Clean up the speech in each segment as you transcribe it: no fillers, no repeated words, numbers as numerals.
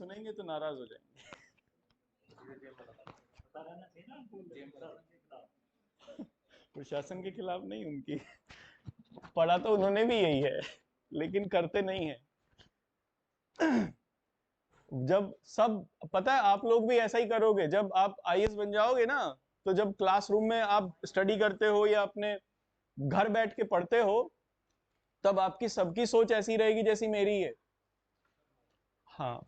सुनेंगे तो नाराज हो जाएंगे। प्रशासन के खिलाफ नहीं, उनकी पढ़ा तो उन्होंने भी यही है, लेकिन करते नहीं है। जब सब पता है, आप लोग भी ऐसा ही करोगे जब आप आईएएस बन जाओगे ना, तो जब क्लासरूम में आप स्टडी करते हो या अपने घर बैठ के पढ़ते हो, तब आपकी सबकी सोच ऐसी रहेगी जैसी मेरी है। हाँ,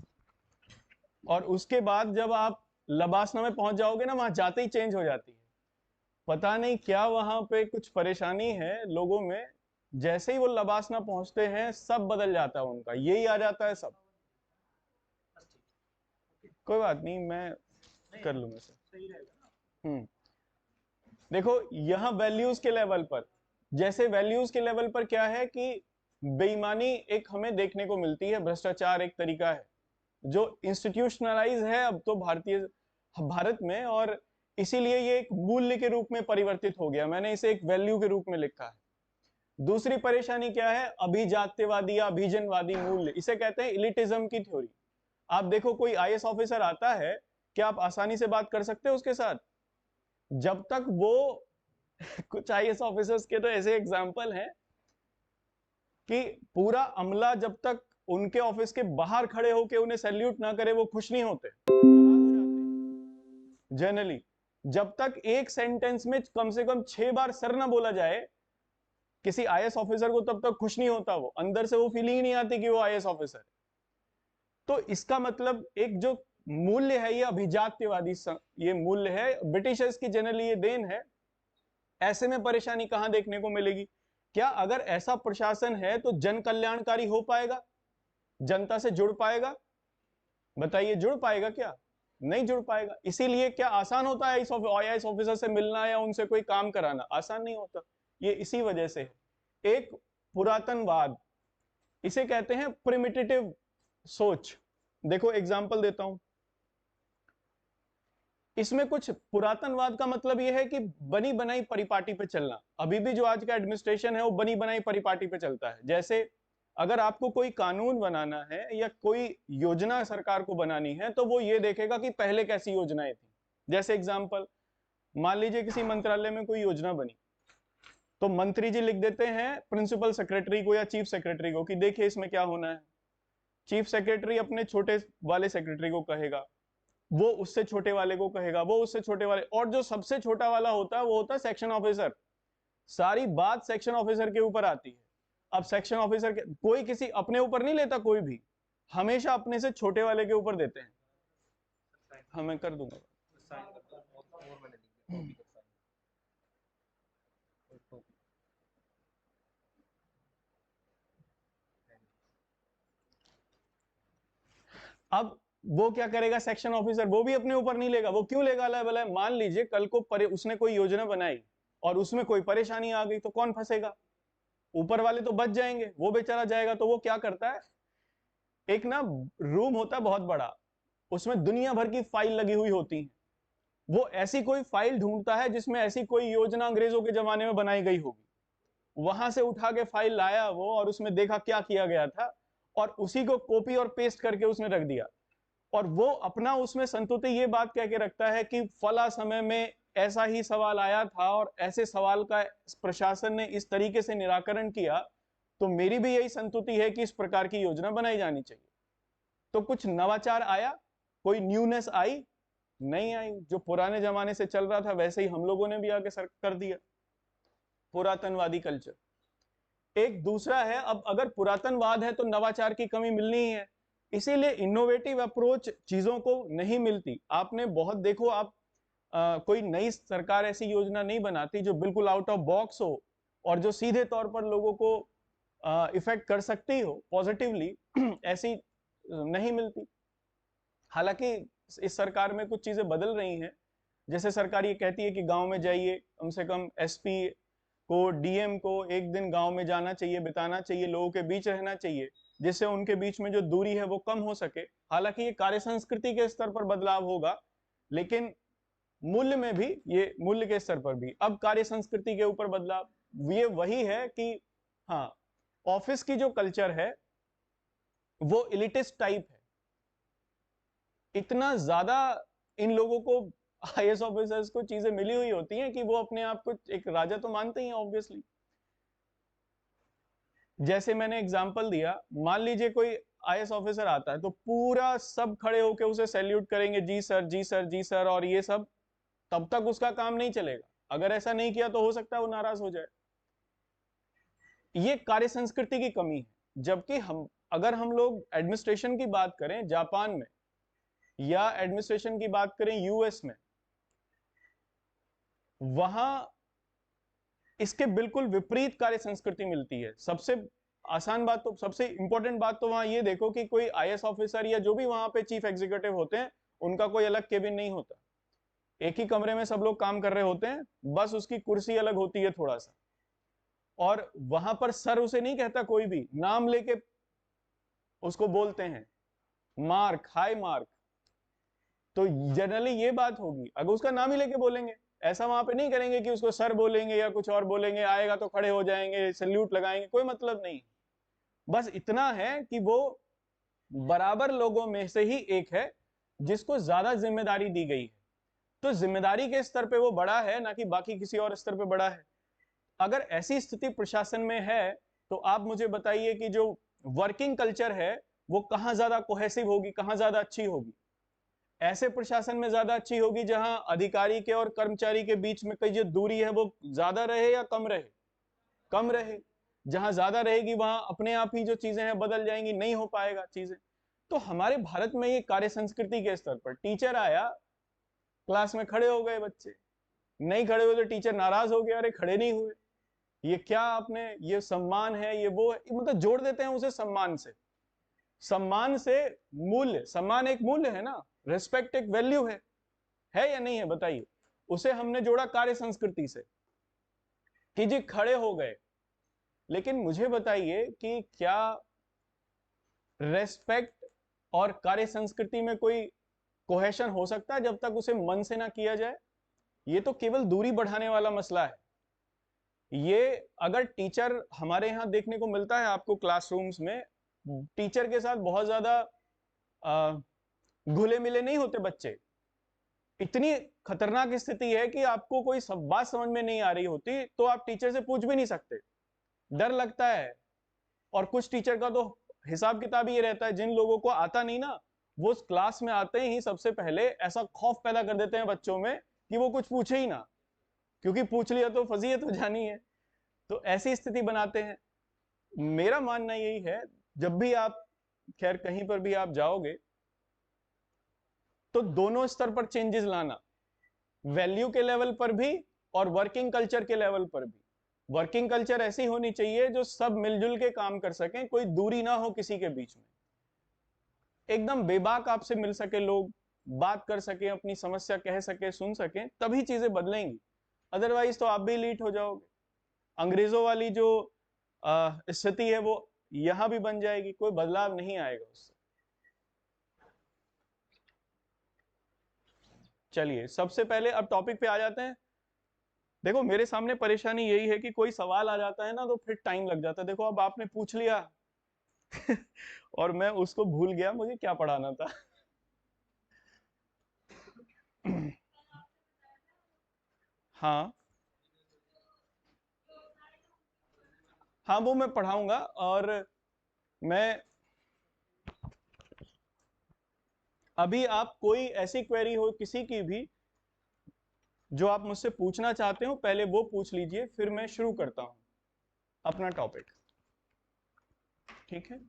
और उसके बाद जब आप लबासना में पहुंच जाओगे ना, वहां जाते ही चेंज हो जाती है। पता नहीं क्या वहां पे कुछ परेशानी है लोगों में, जैसे ही वो लबासना पहुंचते हैं सब बदल जाता है उनका, यही आ जाता है सब। कोई बात नहीं, मैं कर लूंगा सर। देखो यहां वैल्यूज के लेवल पर, जैसे वैल्यूज के लेवल पर क्या है कि बेईमानी एक हमें देखने को मिलती है, भ्रष्टाचार एक तरीका है जो इंस्टीट्यूशनलाइज है अब तो भारत में, और इसीलिए ये एक मूल्य के रूप में परिवर्तित हो गया। मैंने इसे एक वैल्यू के रूप में लिखा है। दूसरी परेशानी क्या है, अभिजात्यवादी या अभिजनवादी मूल्य, इसे कहते हैं इलिटिज्म की थ्योरी। आप देखो कोई आईएएस ऑफिसर आता है, क्या आप आसानी से बात कर सकते हो उसके साथ? जब तक वो कुछ आईएएस ऑफिसर्स के तो ऐसे एग्जाम्पल हैं कि पूरा अमला जब तक उनके ऑफिस के बाहर खड़े होकर उन्हें सैल्यूट ना करे वो खुश नहीं होते, नाराज हो जाते हैं जनरली। जब तक एक सेंटेंस में कम से कम 6 बार सर ना बोला जाए किसी आईएएस ऑफिसर को, तब तक खुश नहीं होता वो, अंदर से वो फीलिंग ही नहीं आती कि वो आईएएस ऑफिसर है। तो इसका मतलब एक जो मूल्य है, ये अभिजात्यवादी ये मूल्य है, ब्रिटिशर्स की जनरली ये देन है। ऐसे में परेशानी कहां देखने को मिलेगी? क्या अगर ऐसा प्रशासन है तो जन कल्याणकारी हो पाएगा, जनता से जुड़ पाएगा? बताइए, जुड़ पाएगा क्या? नहीं जुड़ पाएगा। इसीलिए क्या आसान होता है इस आईएएस ऑफिसर से मिलना या उनसे कोई काम कराना? आसान नहीं होता। ये इसी वजह से है। एक पुरातनवाद, इसे कहते हैं प्रिमिटिव सोच। देखो एग्जांपल देता हूं, इसमें कुछ पुरातनवाद का मतलब यह है कि बनी बनाई परिपाटी पे चलना। अभी भी जो आज का एडमिनिस्ट्रेशन है वो बनी बनाई परिपाटी पे चलता है। जैसे अगर आपको कोई कानून बनाना है या कोई योजना सरकार को बनानी है, तो वो ये देखेगा कि पहले कैसी योजनाएं थी। जैसे एग्जांपल, मान लीजिए किसी मंत्रालय में कोई योजना बनी, तो मंत्री जी लिख देते हैं प्रिंसिपल सेक्रेटरी को या चीफ सेक्रेटरी को कि देखिए इसमें क्या होना है। चीफ सेक्रेटरी अपने छोटे वाले सेक्रेटरी को कहेगा, वो उससे छोटे वाले को कहेगा, वो उससे छोटे वाले, और जो सबसे छोटा वाला होता है वो होता है सेक्शन ऑफिसर। सारी बात सेक्शन ऑफिसर के ऊपर आती है। अब सेक्शन ऑफिसर के कोई किसी अपने ऊपर नहीं लेता, कोई भी हमेशा अपने से छोटे वाले के ऊपर देते हैं। हाँ मैं कर दूंगा। अब वो क्या करेगा सेक्शन ऑफिसर? वो भी अपने ऊपर नहीं लेगा। वो क्यों लेगा? भला मान लीजिए कल को उसने कोई योजना बनाई और उसमें कोई परेशानी आ गई, तो कौन फंसेगा? ऊपर वाले तो बच जाएंगे, वो बेचारा जाएगा। तो वो क्या करता है, एक ना रूम होता है बहुत बड़ा, उसमें दुनिया भर की फाइल लगी हुई होती है। वो ऐसी कोई फाइल ढूंढता है जिसमें ऐसी कोई योजना अंग्रेजों के जमाने में बनाई गई होगी। वहां से उठा के फाइल लाया वो, और उसमें देखा क्या किया गया था, और उसी को कॉपी और पेस्ट करके उसने रख दिया। और वो अपना उसमें संतुति ये बात कह के रखता है कि फला समय में ऐसा ही सवाल आया था और ऐसे सवाल का प्रशासन ने इस तरीके से निराकरण किया, तो मेरी भी यही संतुति है कि इस प्रकार की योजना बनाई जानी चाहिए। तो कुछ नवाचार आया? कोई न्यूनेस आई? नहीं आई। जो पुराने जमाने से चल रहा था वैसे ही हम लोगों ने भी आगे सर कर दिया, पुरातनवादी कल्चर। एक दूसरा है, अब अगर पुरातनवाद है तो नवाचार की कमी मिलनी ही है, इसीलिए इनोवेटिव अप्रोच चीजों को नहीं मिलती। आपने बहुत देखो, आप कोई नई सरकार ऐसी योजना नहीं बनाती जो बिल्कुल आउट ऑफ बॉक्स हो और जो सीधे तौर पर लोगों को इफेक्ट कर सकती हो पॉजिटिवली, ऐसी नहीं मिलती। हालांकि इस सरकार में कुछ चीजें बदल रही हैं। जैसे सरकार ये कहती है कि गांव में जाइए, कम से कम एसपी को, डीएम को एक दिन गांव में जाना चाहिए, बिताना चाहिए, लोगों के बीच रहना चाहिए, जिससे उनके बीच में जो दूरी है वो कम हो सके। हालांकि ये कार्य संस्कृति के स्तर पर बदलाव होगा, लेकिन मूल्य में भी, ये मूल्य के स्तर पर भी अब कार्य संस्कृति के ऊपर बदलाव ये वही है कि हाँ, ऑफिस की जो कल्चर है वो इलिटिस्ट टाइप है। इतना ज्यादा इन लोगों को, आईएएस ऑफिसर्स को चीजें मिली हुई होती हैं कि वो अपने आप को एक राजा तो मानते ही हैं ऑब्वियसली। जैसे मैंने एग्जांपल दिया, मान लीजिए कोई आईएएस ऑफिसर आता है तो पूरा सब खड़े होकर उसे सैल्यूट करेंगे, जी सर जी सर जी सर, और ये सब, तब तक उसका काम नहीं चलेगा। अगर ऐसा नहीं किया तो हो सकता है वो नाराज हो जाए। ये कार्य संस्कृति की कमी है। जबकि अगर हम लोग एडमिनिस्ट्रेशन की बात करें जापान में, या एडमिनिस्ट्रेशन की बात करें यूएस में, वहां इसके बिल्कुल विपरीत कार्य संस्कृति मिलती है। सबसे आसान बात तो, सबसे इंपॉर्टेंट बात तो वहां ये देखो कि कोई आईएएस ऑफिसर या जो भी वहां पे चीफ एग्जीक्यूटिव होते हैं, उनका कोई अलग केबिन नहीं होता। एक ही कमरे में सब लोग काम कर रहे होते हैं, बस उसकी कुर्सी अलग होती है थोड़ा सा। और वहां पर सर उसे नहीं कहता, कोई भी नाम लेके उसको बोलते हैं, मार्क, हाय मार्क। तो जनरली ये बात होगी, अगर उसका नाम ही लेके बोलेंगे। ऐसा वहां पे नहीं करेंगे कि उसको सर बोलेंगे या कुछ और बोलेंगे, आएगा तो खड़े हो जाएंगे, सैल्यूट लगाएंगे, कोई मतलब नहीं। बस इतना है कि वो बराबर लोगों में से ही एक है जिसको ज्यादा जिम्मेदारी दी गई है। तो जिम्मेदारी के स्तर पे वो बड़ा है, ना कि बाकी किसी और स्तर पे बड़ा है। अगर ऐसी स्थिति प्रशासन में है, तो आप मुझे बताइए कि जो वर्किंग कल्चर है वो कहां ज्यादा कोहेसिव होगी, कहां ज्यादा अच्छी होगी। ऐसे प्रशासन में ज्यादा अच्छी होगी जहां अधिकारी के और कर्मचारी के बीच में कई जो दूरी है वो ज्यादा रहे या कम रहे? कम रहे। जहां ज्यादा रहेगी वहां अपने आप ही जो चीजें हैं बदल जाएंगी, नहीं हो पाएगा चीजें। तो हमारे भारत में ये कार्य संस्कृति के स्तर पर, टीचर आया, क्लास में खड़े हो गए बच्चे, नहीं खड़े हुए तो टीचर नाराज हो गया, अरे खड़े नहीं हुए, ये क्या आपने, ये सम्मान है, ये वो है, मतलब जोड़ देते हैं उसे सम्मान से। सम्मान से मूल्य, सम्मान एक मूल्य है ना, रिस्पेक्ट एक वैल्यू है या नहीं है बताइए। उसे हमने जोड़ा कार्य संस्कृति से कि जी खड़े हो गए। लेकिन मुझे बताइए कि क्या रेस्पेक्ट और कार्य संस्कृति में कोई कोहेशन हो सकता है जब तक उसे मन से ना किया जाए? ये तो केवल दूरी बढ़ाने वाला मसला है। ये अगर टीचर, हमारे यहां देखने को मिलता है आपको क्लासरूम्स में, टीचर के साथ बहुत ज्यादा घुले मिले नहीं होते बच्चे। इतनी खतरनाक स्थिति है कि आपको कोई सब बात समझ में नहीं आ रही होती तो आप टीचर से पूछ भी नहीं सकते, डर लगता है। और कुछ टीचर का तो हिसाब किताब ये रहता है, जिन लोगों को आता नहीं ना, वो उस क्लास में आते ही सबसे पहले ऐसा खौफ पैदा कर देते हैं बच्चों में कि वो कुछ पूछे ही ना, क्योंकि पूछ लिया तो फजीयत हो जानी है। तो ऐसी स्थिति बनाते हैं। मेरा मानना यही है, जब भी आप, खैर कहीं पर भी आप जाओगे तो दोनों स्तर पर चेंजेस लाना, वैल्यू के लेवल पर भी और वर्किंग कल्चर के लेवल पर भी। वर्किंग कल्चर ऐसी होनी चाहिए जो सब मिलजुल के काम कर सकें, कोई दूरी ना हो किसी के बीच में, एकदम बेबाक आपसे मिल सके लोग, बात कर सके, अपनी समस्या कह सके, सुन सके, तभी चीजें बदलेंगी। अदरवाइज तो आप भी लीट हो जाओगे। अंग्रेजों वाली जो स्थिति है वो यहां भी बन जाएगी, कोई बदलाव नहीं आएगा उससे। चलिए सबसे पहले अब टॉपिक पे आ जाते हैं। देखो मेरे सामने परेशानी यही है कि कोई सवाल आ जाता है ना तो फिर टाइम लग जाता है। देखो अब आपने पूछ लिया और मैं उसको भूल गया मुझे क्या पढ़ाना था। हाँ हाँ, वो मैं पढ़ाऊंगा। और मैं अभी, आप कोई ऐसी क्वेरी हो किसी की भी जो आप मुझसे पूछना चाहते हो, पहले वो पूछ लीजिए, फिर मैं शुरू करता हूं अपना टॉपिक। ठीक है,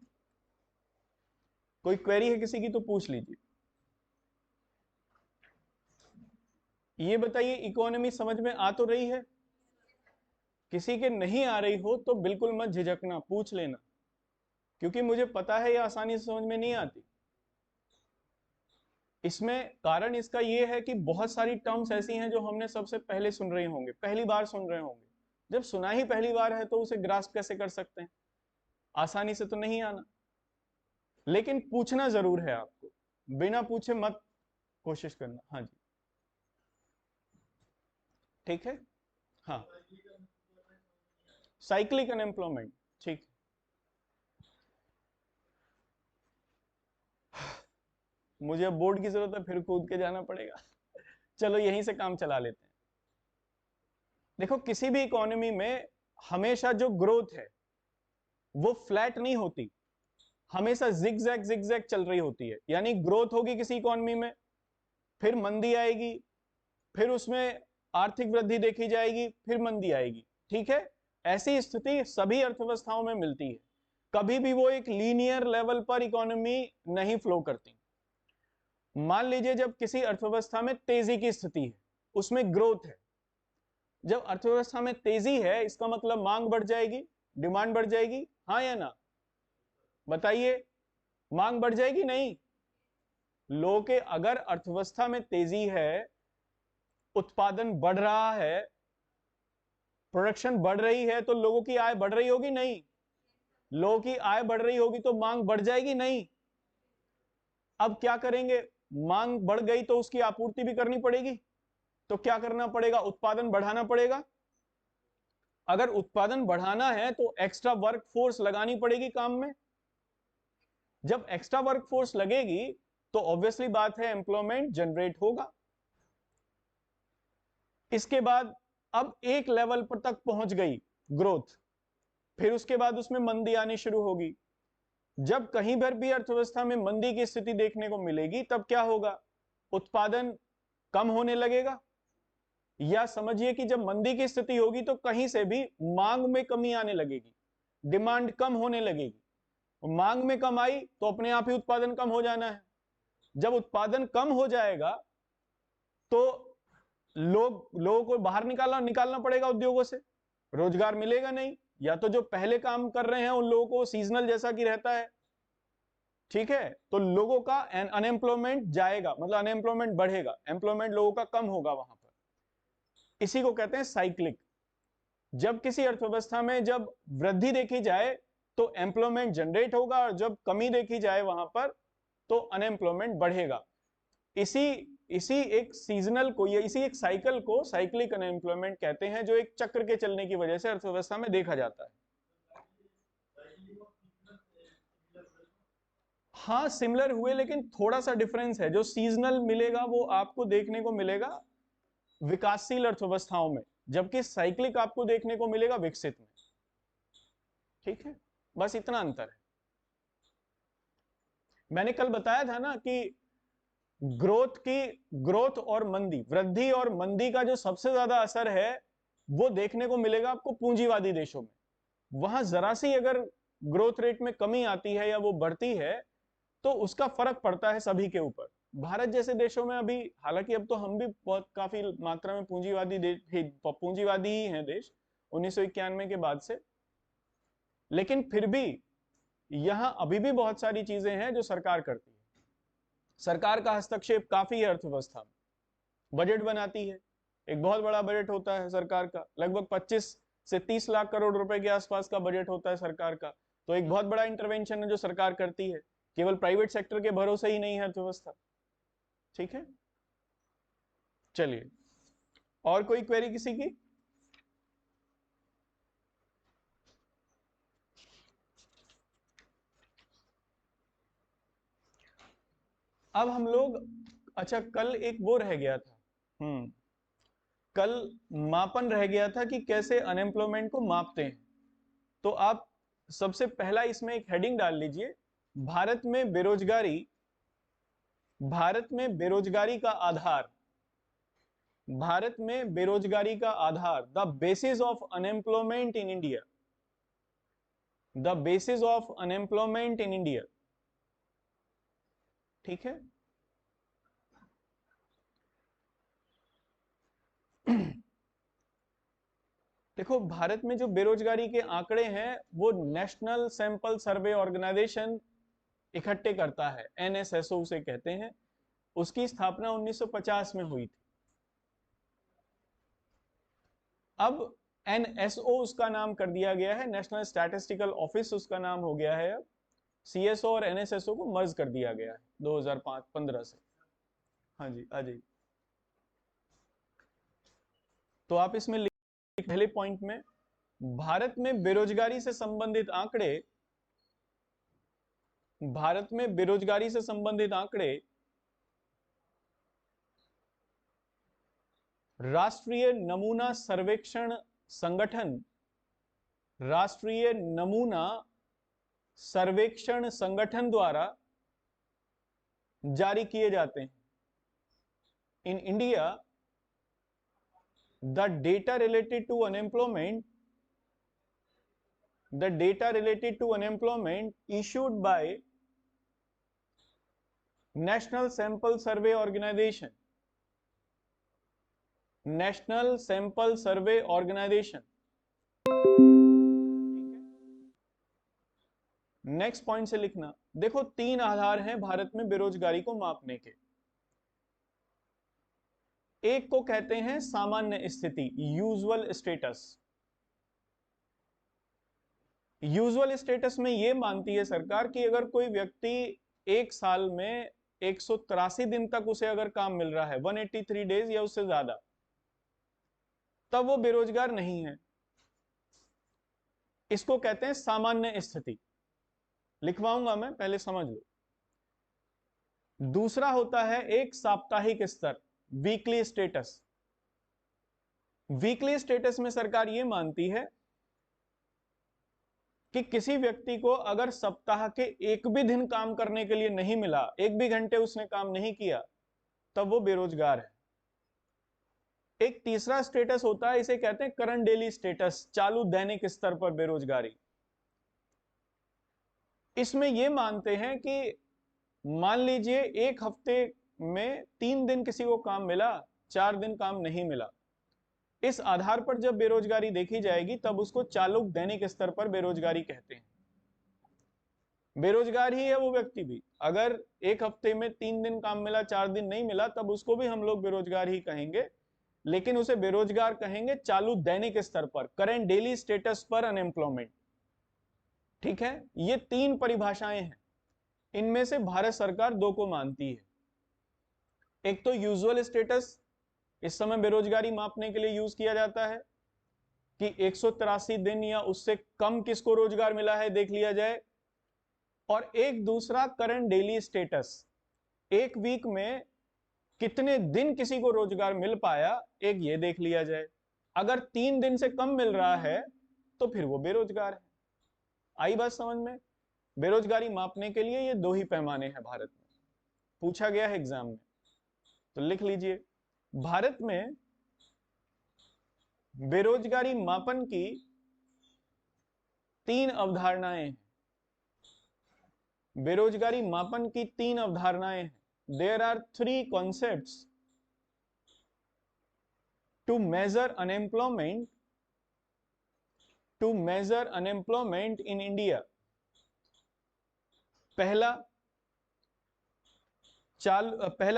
कोई क्वेरी है किसी की तो पूछ लीजिए। ये बताइए, इकोनॉमी समझ में आ तो रही है? किसी के नहीं आ रही हो तो बिल्कुल मत झिझकना, पूछ लेना, क्योंकि मुझे पता है ये आसानी से समझ में नहीं आती। इसमें कारण इसका ये है कि बहुत सारी टर्म्स ऐसी हैं जो हमने सबसे पहले सुन रहे होंगे, पहली बार सुन रहे होंगे। जब सुना ही पहली बार है तो उसे ग्रास्प कैसे कर सकते हैं? आसानी से तो नहीं आना। लेकिन पूछना जरूर है आपको, बिना पूछे मत कोशिश करना। हाँ जी, ठीक है। हाँ, साइक्लिक अनएम्प्लॉयमेंट, ठीक। मुझे अब बोर्ड की जरूरत है, फिर कूद के जाना पड़ेगा। चलो यहीं से काम चला लेते हैं। देखो किसी भी इकोनॉमी में हमेशा जो ग्रोथ है वो फ्लैट नहीं होती, हमेशा जिगजैग जिगजैग चल रही होती है। यानी ग्रोथ होगी किसी इकोनॉमी में, फिर मंदी आएगी, फिर उसमें आर्थिक वृद्धि देखी जाएगी, फिर मंदी आएगी। ठीक है, ऐसी स्थिति सभी अर्थव्यवस्थाओं में मिलती है। कभी भी वो एक लीनियर लेवल पर इकोनॉमी नहीं फ्लो करती। मान लीजिए जब किसी अर्थव्यवस्था में तेजी की स्थिति है, उसमें ग्रोथ है। जब अर्थव्यवस्था में तेजी है इसका मतलब मांग बढ़ जाएगी, डिमांड बढ़ जाएगी, हाँ या ना? बताइए, मांग बढ़ जाएगी नहीं? लोगों के, अगर अर्थव्यवस्था में तेजी है, उत्पादन बढ़ रहा है, प्रोडक्शन बढ़ रही है, तो लोगों की आय बढ़ रही होगी नहीं? लोगों की आय बढ़ रही होगी तो मांग बढ़ जाएगी नहीं? अब क्या करेंगे, मांग बढ़ गई तो उसकी आपूर्ति भी करनी पड़ेगी, तो क्या करना पड़ेगा, उत्पादन बढ़ाना पड़ेगा। अगर उत्पादन बढ़ाना है तो एक्स्ट्रा वर्क फोर्स लगानी पड़ेगी काम में। जब एक्स्ट्रा वर्क फोर्स लगेगी तो ऑब्वियसली बात है एम्प्लॉयमेंट जनरेट होगा। इसके बाद अब एक लेवल पर तक पहुंच गई ग्रोथ, फिर उसके बाद उसमें मंदी आनी शुरू होगी। जब कहीं पर भी अर्थव्यवस्था में मंदी की स्थिति देखने को मिलेगी तब क्या होगा, उत्पादन कम होने लगेगा, या समझिए कि जब मंदी की स्थिति होगी तो कहीं से भी मांग में कमी आने लगेगी, डिमांड कम होने लगेगी। मांग में कम आई तो अपने आप ही उत्पादन कम हो जाना है। जब उत्पादन कम हो जाएगा तो लोगों को बाहर निकालना निकालना पड़ेगा उद्योगों से, रोजगार मिलेगा नहीं, या तो जो पहले काम कर रहे हैं उन लोगों को सीजनल जैसा कि रहता है। ठीक है, तो लोगों का अनएम्प्लॉयमेंट जाएगा, मतलब अनएम्प्लॉयमेंट बढ़ेगा, एम्प्लॉयमेंट लोगों का कम होगा वहां पर। इसी को कहते हैं साइक्लिक। जब किसी अर्थव्यवस्था में जब वृद्धि देखी जाए तो एम्प्लॉयमेंट जनरेट होगा, और जब कमी देखी जाए वहां पर तो अनएम्प्लॉयमेंट बढ़ेगा। इसी इसी एक सीजनल को, या इसी एक साइकिल को साइक्लिक अनएम्प्लॉयमेंट कहते हैं, जो एक चक्र के चलने की वजह से अर्थव्यवस्था में देखा जाता है। हाँ सिमिलर हुए, लेकिन थोड़ा सा डिफरेंस है। जो सीजनल मिलेगा वो आपको देखने को मिलेगा विकासशील अर्थव्यवस्थाओं में, जबकि साइक्लिक आपको देखने को मिलेगा विकसित में। ठीक है, बस इतना अंतर है। मैंने कल बताया था ना कि ग्रोथ और मंदी, वृद्धि और मंदी का जो सबसे ज्यादा असर है वो देखने को मिलेगा आपको पूंजीवादी देशों में। वहां जरा सी अगर ग्रोथ रेट में कमी आती है या वो बढ़ती है तो उसका फर्क पड़ता है सभी के ऊपर। भारत जैसे देशों में अभी, हालांकि अब तो हम भी बहुत काफी मात्रा में पूंजीवादी ही हैं देश 1991 के बाद से, लेकिन फिर भी यहां अभी भी बहुत सारी चीजें हैं जो सरकार करती है। सरकार का हस्तक्षेप काफी है अर्थव्यवस्था में। बजट बनाती है, एक बहुत बड़ा बजट होता है सरकार का, लगभग 25 से 30 लाख करोड़ रुपए के आसपास का बजट होता है सरकार का। तो एक बहुत बड़ा इंटरवेंशन है जो सरकार करती है, केवल प्राइवेट सेक्टर के भरोसे ही नहीं है अर्थव्यवस्था। ठीक है, चलिए और कोई क्वेरी किसी की? अब हम लोग, अच्छा कल एक वो रह गया था, कल मापन रह गया था कि कैसे अनएम्प्लॉयमेंट को मापते हैं। तो आप सबसे पहला इसमें एक हेडिंग डाल लीजिए, भारत में बेरोजगारी, भारत में बेरोजगारी का आधार, भारत में बेरोजगारी का आधार, the basis of unemployment in India, the basis of unemployment in India. ठीक है, देखो भारत में जो बेरोजगारी के आंकड़े हैं वो नेशनल सैंपल सर्वे ऑर्गेनाइजेशन इकट्ठे करता है, एनएसएसओ उसे कहते हैं। उसकी स्थापना 1950 में हुई थी। अब एनएसओ उसका नाम कर दिया गया है, नेशनल स्टैटिस्टिकल ऑफिस उसका नाम हो गया है। अब सीएसओ और एनएसएसओ को मर्ज कर दिया गया है 2005-15 से। हाँ जी, आ जाइए। तो आप इसमें पहले पॉइंट में, भारत में बेरोजगारी से संबंधित आंकड़े, भारत में बेरोजगारी से संबंधित आंकड़े राष्ट्रीय नमूना सर्वेक्षण संगठन, राष्ट्रीय नमूना सर्वेक्षण संगठन द्वारा जारी किए जाते हैं। In India the data related to unemployment, the data related to unemployment issued by National Sample Survey Organization, National Sample Survey Organization। Next point से लिखना, देखो 3 आधार हैं भारत में बेरोजगारी को मापने के। एक को कहते हैं सामान्य स्थिति, यूजुअल स्टेटस। यूजुअल स्टेटस में यह मानती है सरकार कि अगर कोई व्यक्ति एक साल में 183 दिन तक उसे अगर काम मिल रहा है, 183 डेज या उससे ज्यादा, तब वो बेरोजगार नहीं है। इसको कहते हैं सामान्य स्थिति। लिखवाऊंगा मैं, पहले समझ लो। दूसरा होता है एक साप्ताहिक स्तर, वीकली स्टेटस। वीकली स्टेटस में सरकार यह मानती है कि किसी व्यक्ति को अगर सप्ताह के एक भी दिन काम करने के लिए नहीं मिला, एक भी घंटे उसने काम नहीं किया, तब वो बेरोजगार है। एक तीसरा स्टेटस होता है, इसे कहते हैं करंट डेली स्टेटस, चालू दैनिक स्तर पर बेरोजगारी। इसमें यह मानते हैं कि मान लीजिए एक हफ्ते में 3 दिन किसी को काम मिला, 4 दिन काम नहीं मिला, इस आधार पर जब बेरोजगारी देखी जाएगी तब उसको चालू दैनिक स्तर पर बेरोजगारी कहते हैं। बेरोजगार ही है वो व्यक्ति भी, अगर एक हफ्ते में 3 दिन काम मिला, 4 दिन नहीं मिला, तब उसको भी हम लोग बेरोजगार ही कहेंगे, लेकिन उसे बेरोजगार कहेंगे चालू दैनिक स्तर पर, करेंट डेली स्टेटस पर अनएम्प्लॉयमेंट। ठीक है, ये 3 परिभाषाएं हैं। इनमें से भारत सरकार 2 को मानती है। एक तो यूजुअल स्टेटस, इस समय बेरोजगारी मापने के लिए यूज किया जाता है कि 183 दिन या उससे कम किसको रोजगार मिला है देख लिया जाए। और एक दूसरा करंट डेली स्टेटस, एक वीक में कितने दिन किसी को रोजगार मिल पाया, एक ये देख लिया जाए। अगर 3 दिन से कम मिल रहा है तो फिर वो बेरोजगार है। आई बात समझ में? बेरोजगारी मापने के लिए ये 2 ही पैमाने हैं भारत में, पूछा गया है एग्जाम में, तो लिख लीजिए। भारत में बेरोजगारी मापन की 3 अवधारणाएं हैं। बेरोजगारी मापन की 3 अवधारणाएं हैं। There are 3 concepts to measure unemployment, to measure unemployment in India. पहला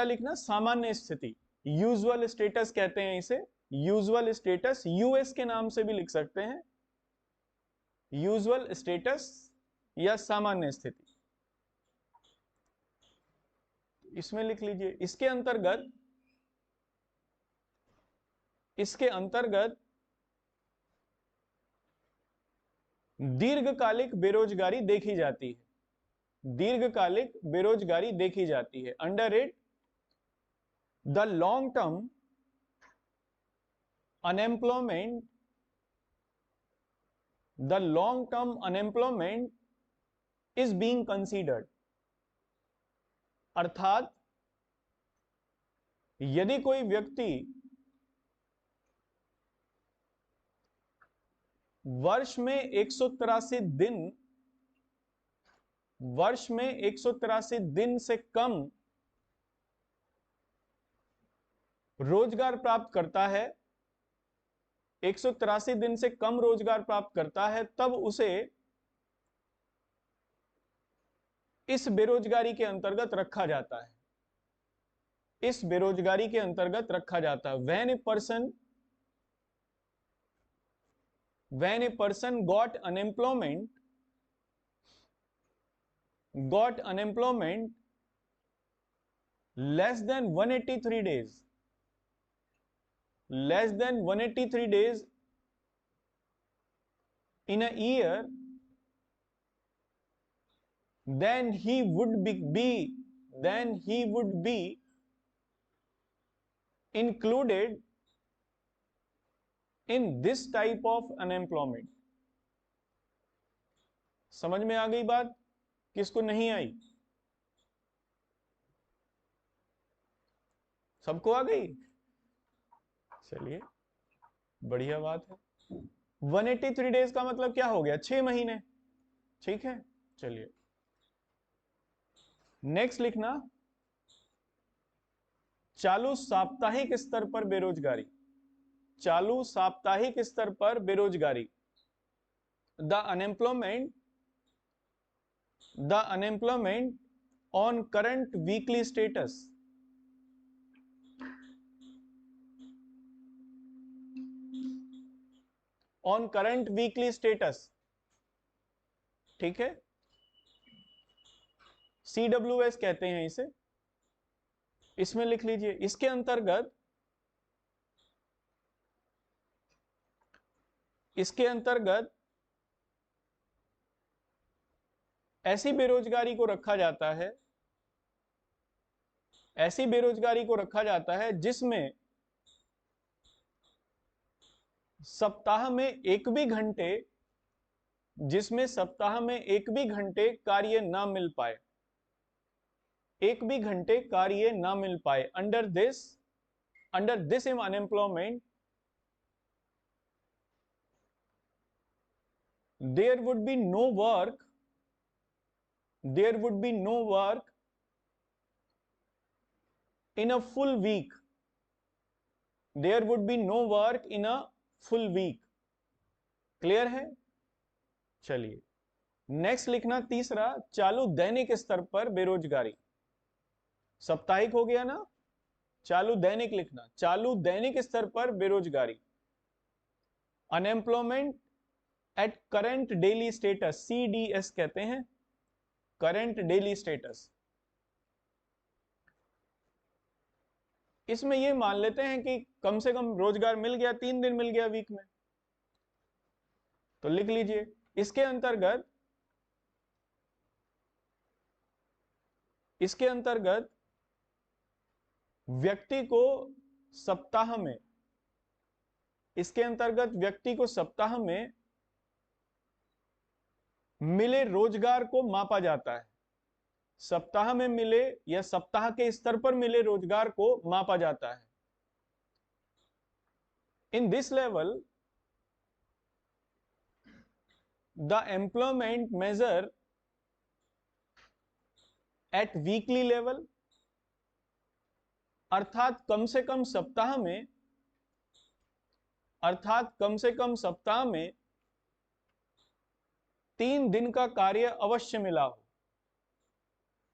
लिखना सामान्य स्थिति, यूजुअल स्टेटस कहते हैं इसे। यूजुअल स्टेटस, यूएस के नाम से भी लिख सकते हैं, यूजुअल स्टेटस या सामान्य स्थिति, इसमें लिख लीजिए। इसके अंतर्गत दीर्घकालिक बेरोजगारी देखी जाती है। दीर्घकालिक बेरोजगारी देखी जाती है। Under it the long term unemployment, the long term unemployment is being considered. अर्थात यदि कोई व्यक्ति वर्ष में 183 दिन, वर्ष में 183 दिन से कम रोजगार प्राप्त करता है, 183 दिन से कम रोजगार प्राप्त करता है, तब उसे इस बेरोजगारी के अंतर्गत रखा जाता है। इस बेरोजगारी के अंतर्गत रखा जाता है। When a person got unemployment less than 183 days, less than 183 days in a year, then he would be included in this type of unemployment. समझ में आ गई बात? किसको नहीं आई? सबको आ गई? चलिए, बढ़िया बात है। 183 डेज का मतलब क्या हो गया? 6 महीने। ठीक है, चलिए नेक्स्ट लिखना, चालू साप्ताहिक स्तर पर बेरोजगारी। चालू साप्ताहिक स्तर पर बेरोजगारी, the unemployment on current weekly status. On current weekly status, ठीक है, CWS कहते हैं इसे। इसमें लिख लीजिए, इसके अंतर्गत ऐसी बेरोजगारी को रखा जाता है, ऐसी बेरोजगारी को रखा जाता है जिसमें सप्ताह में एक भी घंटे कार्य ना मिल पाए, एक भी घंटे कार्य ना मिल पाए। Under this unemployment there would be no work in a full week. There would be no work in a full week. Clear है? चलिए नेक्स्ट लिखना, तीसरा, चालू दैनिक स्तर पर बेरोजगारी। साप्ताहिक हो गया ना, चालू दैनिक लिखना, चालू दैनिक स्तर पर बेरोजगारी। Unemployment at current daily status, CDS कहते हैं, करंट डेली स्टेटस। इसमें ये मान लेते हैं कि कम से कम रोजगार मिल गया, 3 दिन मिल गया वीक में, तो लिख लीजिए इसके अंतर्गत व्यक्ति को सप्ताह में मिले रोजगार को मापा जाता है। सप्ताह में मिले या सप्ताह के स्तर पर मिले रोजगार को मापा जाता है। In this level the employment measure at weekly level, अर्थात कम से कम सप्ताह में 3 दिन का कार्य अवश्य मिला हो,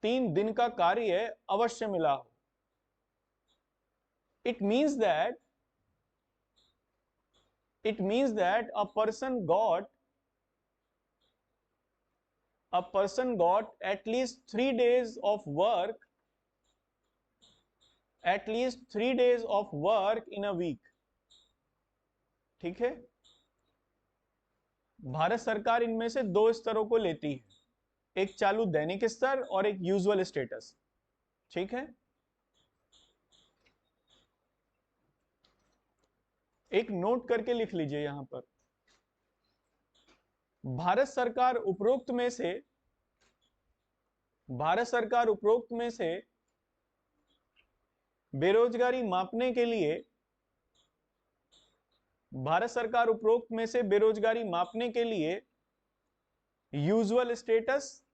3 दिन का कार्य अवश्य मिला हो। It means that a person got at least 3 days of work, in a week। ठीक है, भारत सरकार इनमें से 2 स्तरों को लेती है, एक चालू दैनिक स्तर और एक यूजुअल स्टेटस। ठीक है, एक नोट करके लिख लीजिए यहां पर, भारत सरकार उपरोक्त में से बेरोजगारी मापने के लिए यूजुअल स्टेटस,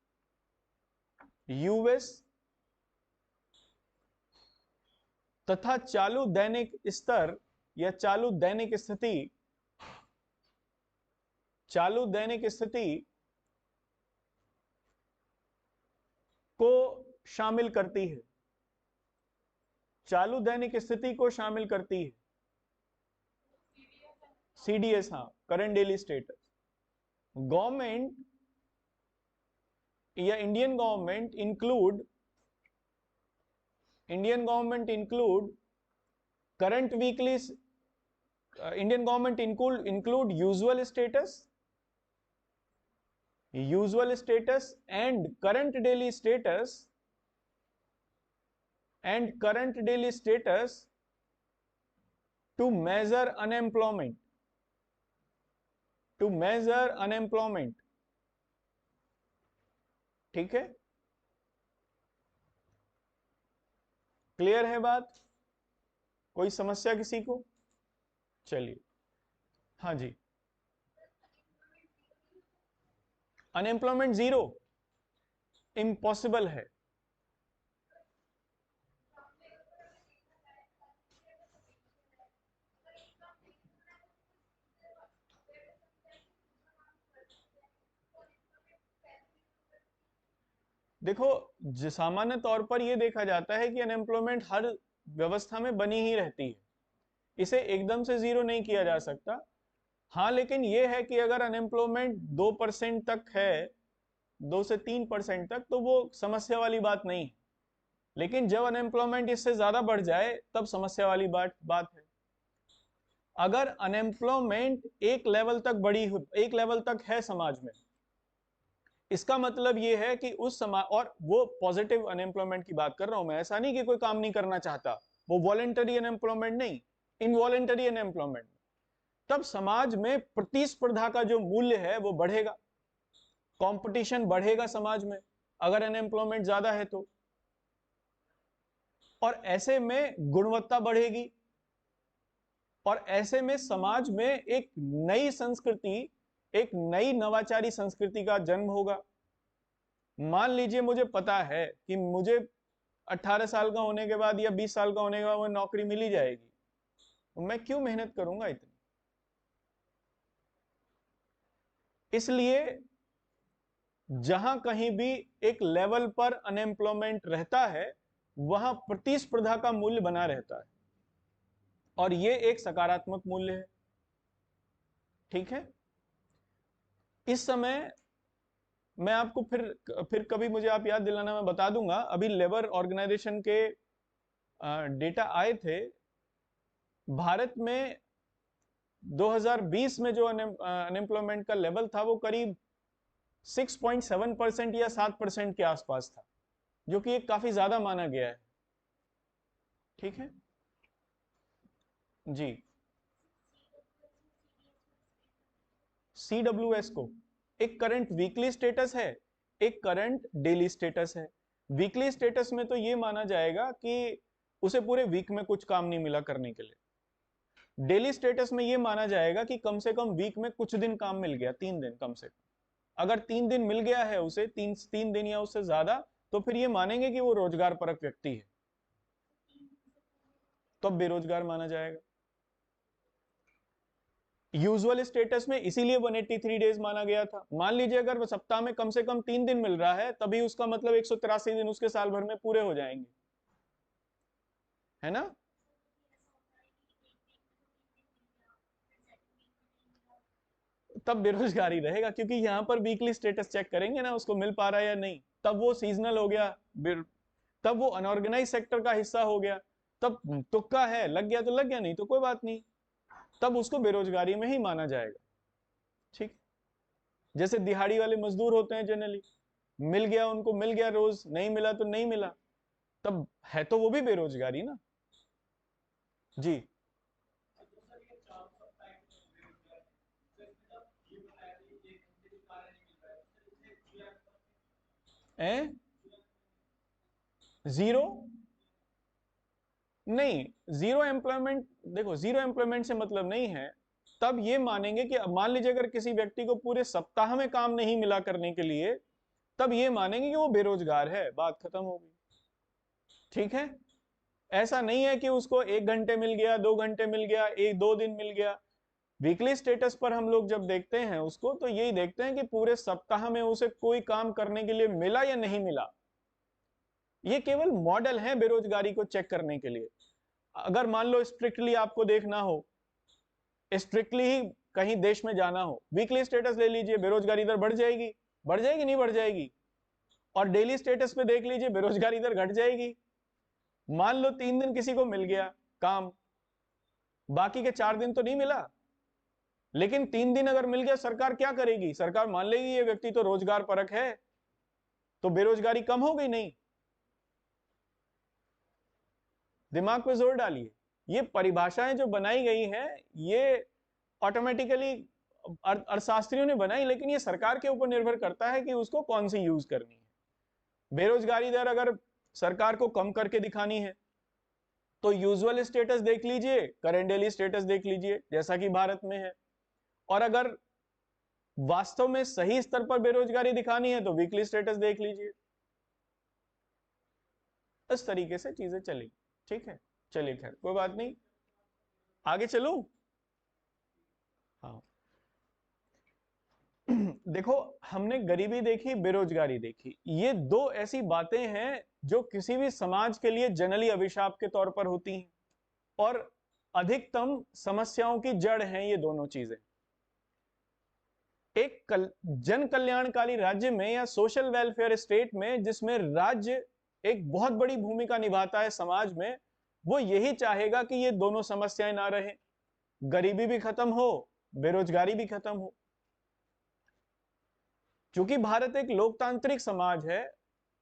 यूएस, तथा चालू दैनिक स्तर या चालू दैनिक स्थिति को शामिल करती है, चालू दैनिक स्थिति को शामिल करती है। CDS, हाँ, करंट डेली स्टेटस। गवर्नमेंट या Indian government include current weekly, Indian government include usual status and current daily status to measure unemployment. To measure unemployment. ठीक है, क्लियर है बात? कोई समस्या किसी को? चलिए, हाँ जी। अनएम्प्लॉयमेंट जीरो इम्पॉसिबल है। देखो, सामान्य तौर पर यह देखा जाता है कि अनएम्प्लॉयमेंट हर व्यवस्था में बनी ही रहती है, इसे एकदम से जीरो नहीं किया जा सकता। हाँ, लेकिन यह है कि अगर अनएम्प्लॉयमेंट 2% तक है, 2 से 3% तक, तो वो समस्या वाली बात नहीं है। लेकिन जब अनएम्प्लॉयमेंट इससे ज्यादा बढ़ जाए तब समस्या वाली बात है। अगर अनएम्प्लॉयमेंट एक लेवल तक है समाज में, इसका मतलब यह है कि उस समाज, और वो पॉजिटिव अनएम्प्लॉयमेंट की बात कर रहा हूं मैं, ऐसा नहीं कि कोई काम नहीं करना चाहता, वो वॉलेंटरी अनएम्प्लॉयमेंट नहीं, इनवॉलेंटरी अनएम्प्लॉयमेंट, तब समाज में प्रतिस्पर्धा का जो मूल्य है वो बढ़ेगा, कंपटीशन बढ़ेगा समाज में, अगर अनएम्प्लॉयमेंट ज्यादा है तो। और ऐसे में गुणवत्ता बढ़ेगी, और ऐसे में समाज में एक नई संस्कृति, एक नई नवाचारी संस्कृति का जन्म होगा। मान लीजिए मुझे पता है कि मुझे 18 साल का होने के बाद या 20 साल का होने के बाद वो नौकरी मिल ही जाएगी, तो मैं क्यों मेहनत करूंगा इतनी? इसलिए जहां कहीं भी एक लेवल पर अनएम्प्लॉयमेंट रहता है, वहां प्रतिस्पर्धा का मूल्य बना रहता है, और यह एक सकारात्मक मूल्य है। ठीक है, इस समय मैं आपको फिर कभी मुझे आप याद दिलाना, मैं बता दूंगा। अभी लेबर ऑर्गेनाइजेशन के डेटा आए थे, भारत में 2020 में जो अनएम्प्लॉयमेंट का लेवल था वो करीब 6.7% या 7% के आसपास था, जो कि एक काफी ज्यादा माना गया है। ठीक है जी। CWS को एक करंट वीकली स्टेटस है, एक करंट डेली स्टेटस है। वीकली स्टेटस में तो ये माना जाएगा कि उसे पूरे वीक में कुछ काम नहीं मिला करने के लिए। डेली स्टेटस में ये माना जाएगा कि कम से कम वीक में कुछ दिन काम मिल गया, 3 दिन कम से कम। अगर 3 दिन मिल गया है उसे, तीन दिन या उससे ज्यादा, तो फिर ये मानेंगे कि वो रोजगार परक व्यक्ति है, तो बेरोजगार माना जाएगा। यूजुअल स्टेटस में इसीलिए 183 डेज माना गया था। मान लीजिए अगर वो सप्ताह में कम से कम 3 दिन मिल रहा है, तभी उसका मतलब 183 दिन उसके साल भर में पूरे हो जाएंगे, है ना? तब बेरोजगारी रहेगा, क्योंकि यहां पर वीकली स्टेटस चेक करेंगे ना, उसको मिल पा रहा है या नहीं। तब वो सीजनल हो गया, तब वो अनऑर्गेनाइज सेक्टर का हिस्सा हो गया, तब तुक्का है, लग गया तो लग गया, नहीं तो कोई बात नहीं, तब उसको बेरोजगारी में ही माना जाएगा। ठीक, जैसे दिहाड़ी वाले मजदूर होते हैं जनरली, मिल गया उनको मिल गया रोज, नहीं मिला तो नहीं मिला, तब है तो वो भी बेरोजगारी ना। जी। ए? जीरो नहीं, जीरो एम्प्लॉयमेंट, देखो जीरो एम्प्लॉयमेंट से मतलब नहीं है। तब ये मानेंगे कि मान लीजिए अगर किसी व्यक्ति को पूरे सप्ताह में काम नहीं मिला करने के लिए, तब ये मानेंगे कि वो बेरोजगार है, बात खत्म हो गई। ठीक है, ऐसा नहीं है कि उसको 1 घंटे मिल गया, 2 घंटे मिल गया, 1 2 दिन मिल गया। वीकली स्टेटस पर हम लोग जब देखते हैं उसको, तो यही देखते हैं कि पूरे सप्ताह में उसे कोई काम करने के लिए मिला या नहीं मिला। ये केवल मॉडल है बेरोजगारी को चेक करने के लिए। अगर मान लो स्ट्रिक्टली आपको देखना हो, स्ट्रिक्टली ही कहीं देश में जाना हो, वीकली स्टेटस ले लीजिए, बेरोजगारी इधर बढ़ जाएगी, बढ़ जाएगी नहीं बढ़ जाएगी। और डेली स्टेटस पे देख लीजिए, बेरोजगारी इधर घट जाएगी। मान लो 3 दिन किसी को मिल गया काम, बाकी के 4 दिन तो नहीं मिला, लेकिन 3 दिन अगर मिल गया, सरकार क्या करेगी? सरकार मान लेगी ये व्यक्ति तो रोजगार परक है, तो बेरोजगारी कम हो गई नहीं। दिमाग पे जोर डालिए, ये परिभाषाएं जो बनाई गई हैं, ये ऑटोमेटिकली अर्थशास्त्रियों ने बनाई, लेकिन ये सरकार के ऊपर निर्भर करता है कि उसको कौन सी यूज करनी है। बेरोजगारी दर अगर सरकार को कम करके दिखानी है तो यूजुअल स्टेटस देख लीजिए, करंट डेली स्टेटस देख लीजिए जैसा कि भारत में है, और अगर वास्तव में सही स्तर पर बेरोजगारी दिखानी है तो वीकली स्टेटस देख लीजिए। इस तरीके से चीजें चली। ठीक है, चलिए खैर कोई बात नहीं, आगे चलूं। हाँ देखो, हमने गरीबी देखी, बेरोजगारी देखी, ये दो ऐसी बातें हैं जो किसी भी समाज के लिए जनरली अभिशाप के तौर पर होती हैं और अधिकतम समस्याओं की जड़ हैं ये दोनों चीजें। एक जन कल्याणकारी राज्य में या सोशल वेलफेयर स्टेट में जिसमें राज्य एक बहुत बड़ी भूमिका निभाता है समाज में, वो यही चाहेगा कि ये दोनों समस्याएं ना रहें, गरीबी भी खत्म हो, बेरोजगारी भी खत्म हो। क्योंकि भारत एक लोकतांत्रिक समाज है,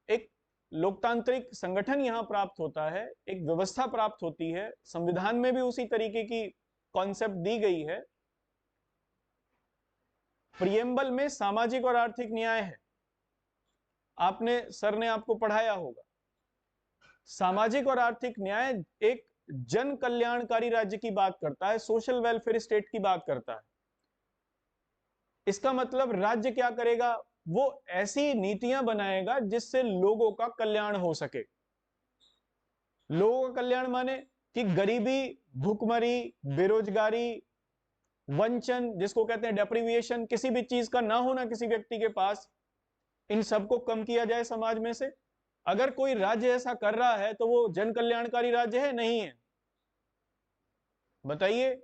एक लोकतांत्रिक संगठन यहां प्राप्त होता है, एक व्यवस्था प्राप्त होती है, संविधान में भी उसी तरीके की कॉन्सेप्ट दी गई है। प्रियम्बल में सामाजिक और आर्थिक न्याय है, आपने सर ने आपको पढ़ाया होगा। सामाजिक और आर्थिक न्याय एक जन कल्याणकारी राज्य की बात करता है, सोशल वेलफेयर स्टेट की बात करता है। इसका मतलब राज्य क्या करेगा, वो ऐसी नीतियां बनाएगा जिससे लोगों का कल्याण हो सके। लोगों का कल्याण माने कि गरीबी, भूखमरी, बेरोजगारी, वंचन जिसको कहते हैं डेप्रिविएशन, किसी भी चीज का ना होना किसी व्यक्ति के पास, इन सबको कम किया जाए समाज में से। अगर कोई राज्य ऐसा कर रहा है तो वो जन कल्याणकारी राज्य है, नहीं है? बताइए।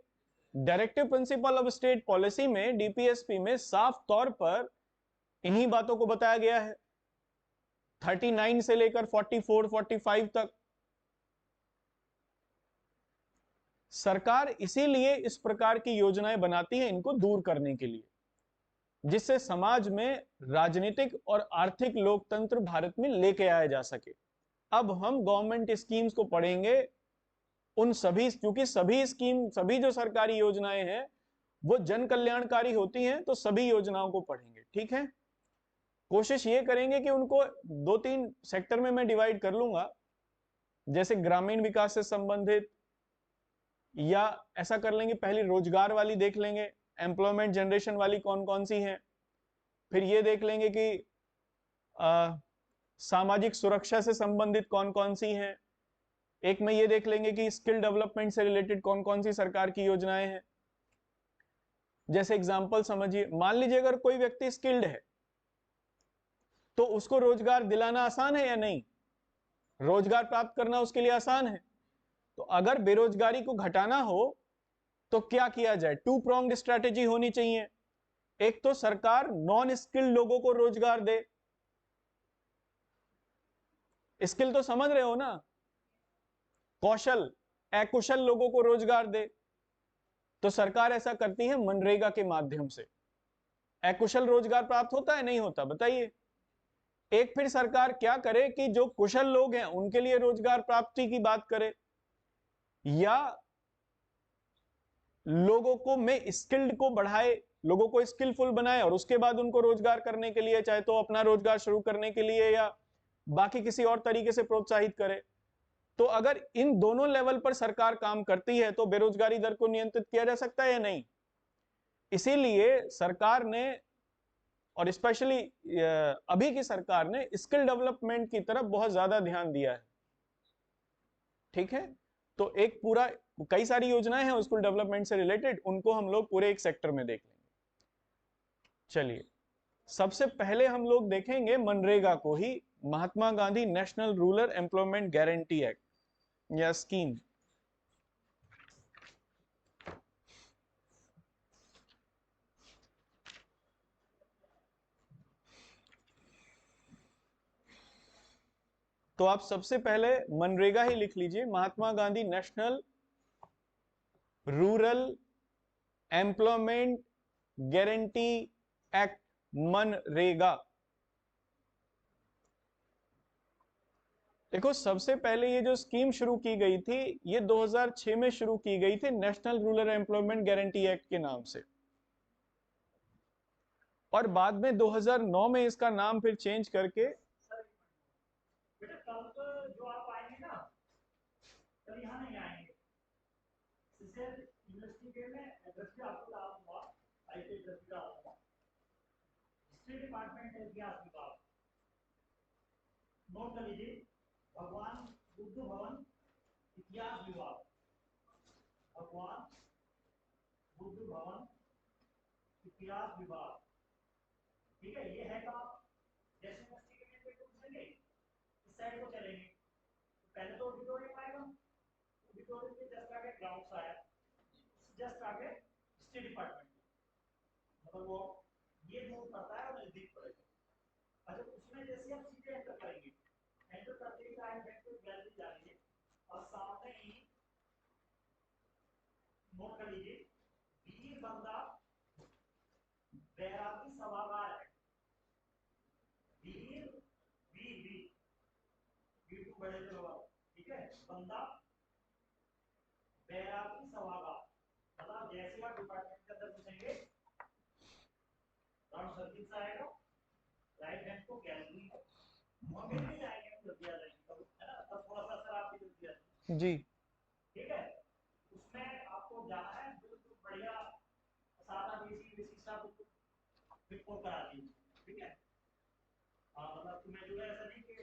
Directive principle of state policy में, डीपीएसपी में साफ तौर पर इन्हीं बातों को बताया गया है, 39 से लेकर 44, 45 तक। सरकार इसीलिए इस प्रकार की योजनाएं बनाती है, इनको दूर करने के लिए, जिससे समाज में राजनीतिक और आर्थिक लोकतंत्र भारत में लेके आया जा सके। अब हम गवर्नमेंट स्कीम्स को पढ़ेंगे, उन सभी, क्योंकि सभी स्कीम, सभी जो सरकारी योजनाएं हैं वो जन कल्याणकारी होती हैं, तो सभी योजनाओं को पढ़ेंगे। ठीक है, कोशिश ये करेंगे कि उनको 2-3 सेक्टर में मैं डिवाइड कर लूंगा, जैसे ग्रामीण विकास से संबंधित, या ऐसा कर लेंगे पहले रोजगार वाली देख लेंगे, एम्प्लॉयमेंट जनरेशन वाली कौन कौन सी हैं, फिर ये देख लेंगे कि सामाजिक सुरक्षा से संबंधित कौन कौन सी हैं, एक में ये देख लेंगे कि स्किल डेवलपमेंट से रिलेटेड कौन कौन सी सरकार की योजनाएं हैं। जैसे एग्जांपल समझिए, मान लीजिए अगर कोई व्यक्ति स्किल्ड है तो उसको रोजगार दिलाना आसान है या नहीं? रोजगार प्राप्त करना उसके लिए आसान है। तो अगर बेरोजगारी को घटाना हो तो क्या किया जाए? 2 प्रोंग्ड स्ट्रेटेजी होनी चाहिए। एक तो सरकार नॉन स्किल्ड लोगों को रोजगार दे, स्किल तो समझ रहे हो ना, कौशल, अकुशल लोगों को रोजगार दे। तो सरकार ऐसा करती है मनरेगा के माध्यम से। अकुशल रोजगार प्राप्त होता है, नहीं होता? बताइए। एक फिर सरकार क्या करे कि जो कुशल लोग हैं उनके लिए रोजगार प्राप्ति की बात करे, या लोगों को में स्किल्ड को बढ़ाए, लोगों को स्किलफुल बनाए और उसके बाद उनको रोजगार करने के लिए, चाहे तो अपना रोजगार शुरू करने के लिए या बाकी किसी और तरीके से प्रोत्साहित करे। तो अगर इन दोनों लेवल पर सरकार काम करती है तो बेरोजगारी दर को नियंत्रित किया जा सकता है या नहीं? इसीलिए सरकार ने, और स्पेशली अभी की सरकार ने, स्किल डेवलपमेंट की तरफ बहुत ज्यादा ध्यान दिया है। ठीक है, तो एक पूरा, कई सारी योजनाएं हैं स्किल डेवलपमेंट से रिलेटेड, उनको हम लोग पूरे एक सेक्टर में देख लेंगे। चलिए, सबसे पहले हम लोग देखेंगे मनरेगा को ही, Mahatma Gandhi National Rural Employment Guarantee Act या स्कीम। तो आप सबसे पहले मनरेगा ही लिख लीजिए, Mahatma Gandhi National Rural Employment Guarantee Act, MNREGA. देखो, सबसे पहले ये जो स्कीम शुरू की गई थी ये 2006 में शुरू की गई थी, national Rural Employment Guarantee act के नाम से। और बाद में 2009 में इसका नाम फिर चेंज करके बेटा कल जो आप आएंगे ना, कल यहाँ नहीं आएंगे, सिर्फ यूनिवर्सिटी के में एड्रेस भी आपको डाल दूंगा, आईटी एड्रेस भी डाल दूंगा, हिस्ट्री डिपार्टमेंट है, इतिहास विभाग, नोट कर लीजिए, भगवान बुद्ध भवन इतिहास विभाग, भगवान बुद्ध भवन इतिहास विभाग, ठीक है। ये है कहाँ, जैसे यूनिवर्सिटी के में पूछेंगे इस साइड को चलेंगे, तो पहले तो ऑडिटोरियम आएगा, ऑडिटोरियम के जस्ट आगे ग्राउंड्स आया, जस्ट आगे हिस्ट्री डिपार्टमेंट, मतलब वो ये दूर पड़ता है और नजदीक पड़ेगा। अच्छा, उसमें जैसे आप सीधे एंटर करेंगे, एंटर करते ही राइट हैंड पे गैलरी जाएंगे और सामने ही नोट कर लीजिए, वीर बंदा बैरागी सभागार है, वीर वीर वीर वीर को बड़े से, ठीक है, बंदा बैरागी सभागार, मतलब जैसे आप डिपार्टमेंट के अंदर घुसेंगे राउंड सर्किल से आएगा, राइट हैंड को गैलरी और फिर भी जाएंगे हम जल्दी आ जाएंगे, है ना, तब थोड़ा सा सर आप भी जल्दी आ जाएंगे जी, ठीक है। उसमें आपको जाना है, बिल्कुल बढ़िया सादा बेसिक बेसिक सा बिल्कुल करा दीजिए, ठीक है। हाँ, मतलब तुम्हें जो है ऐसा नहीं कि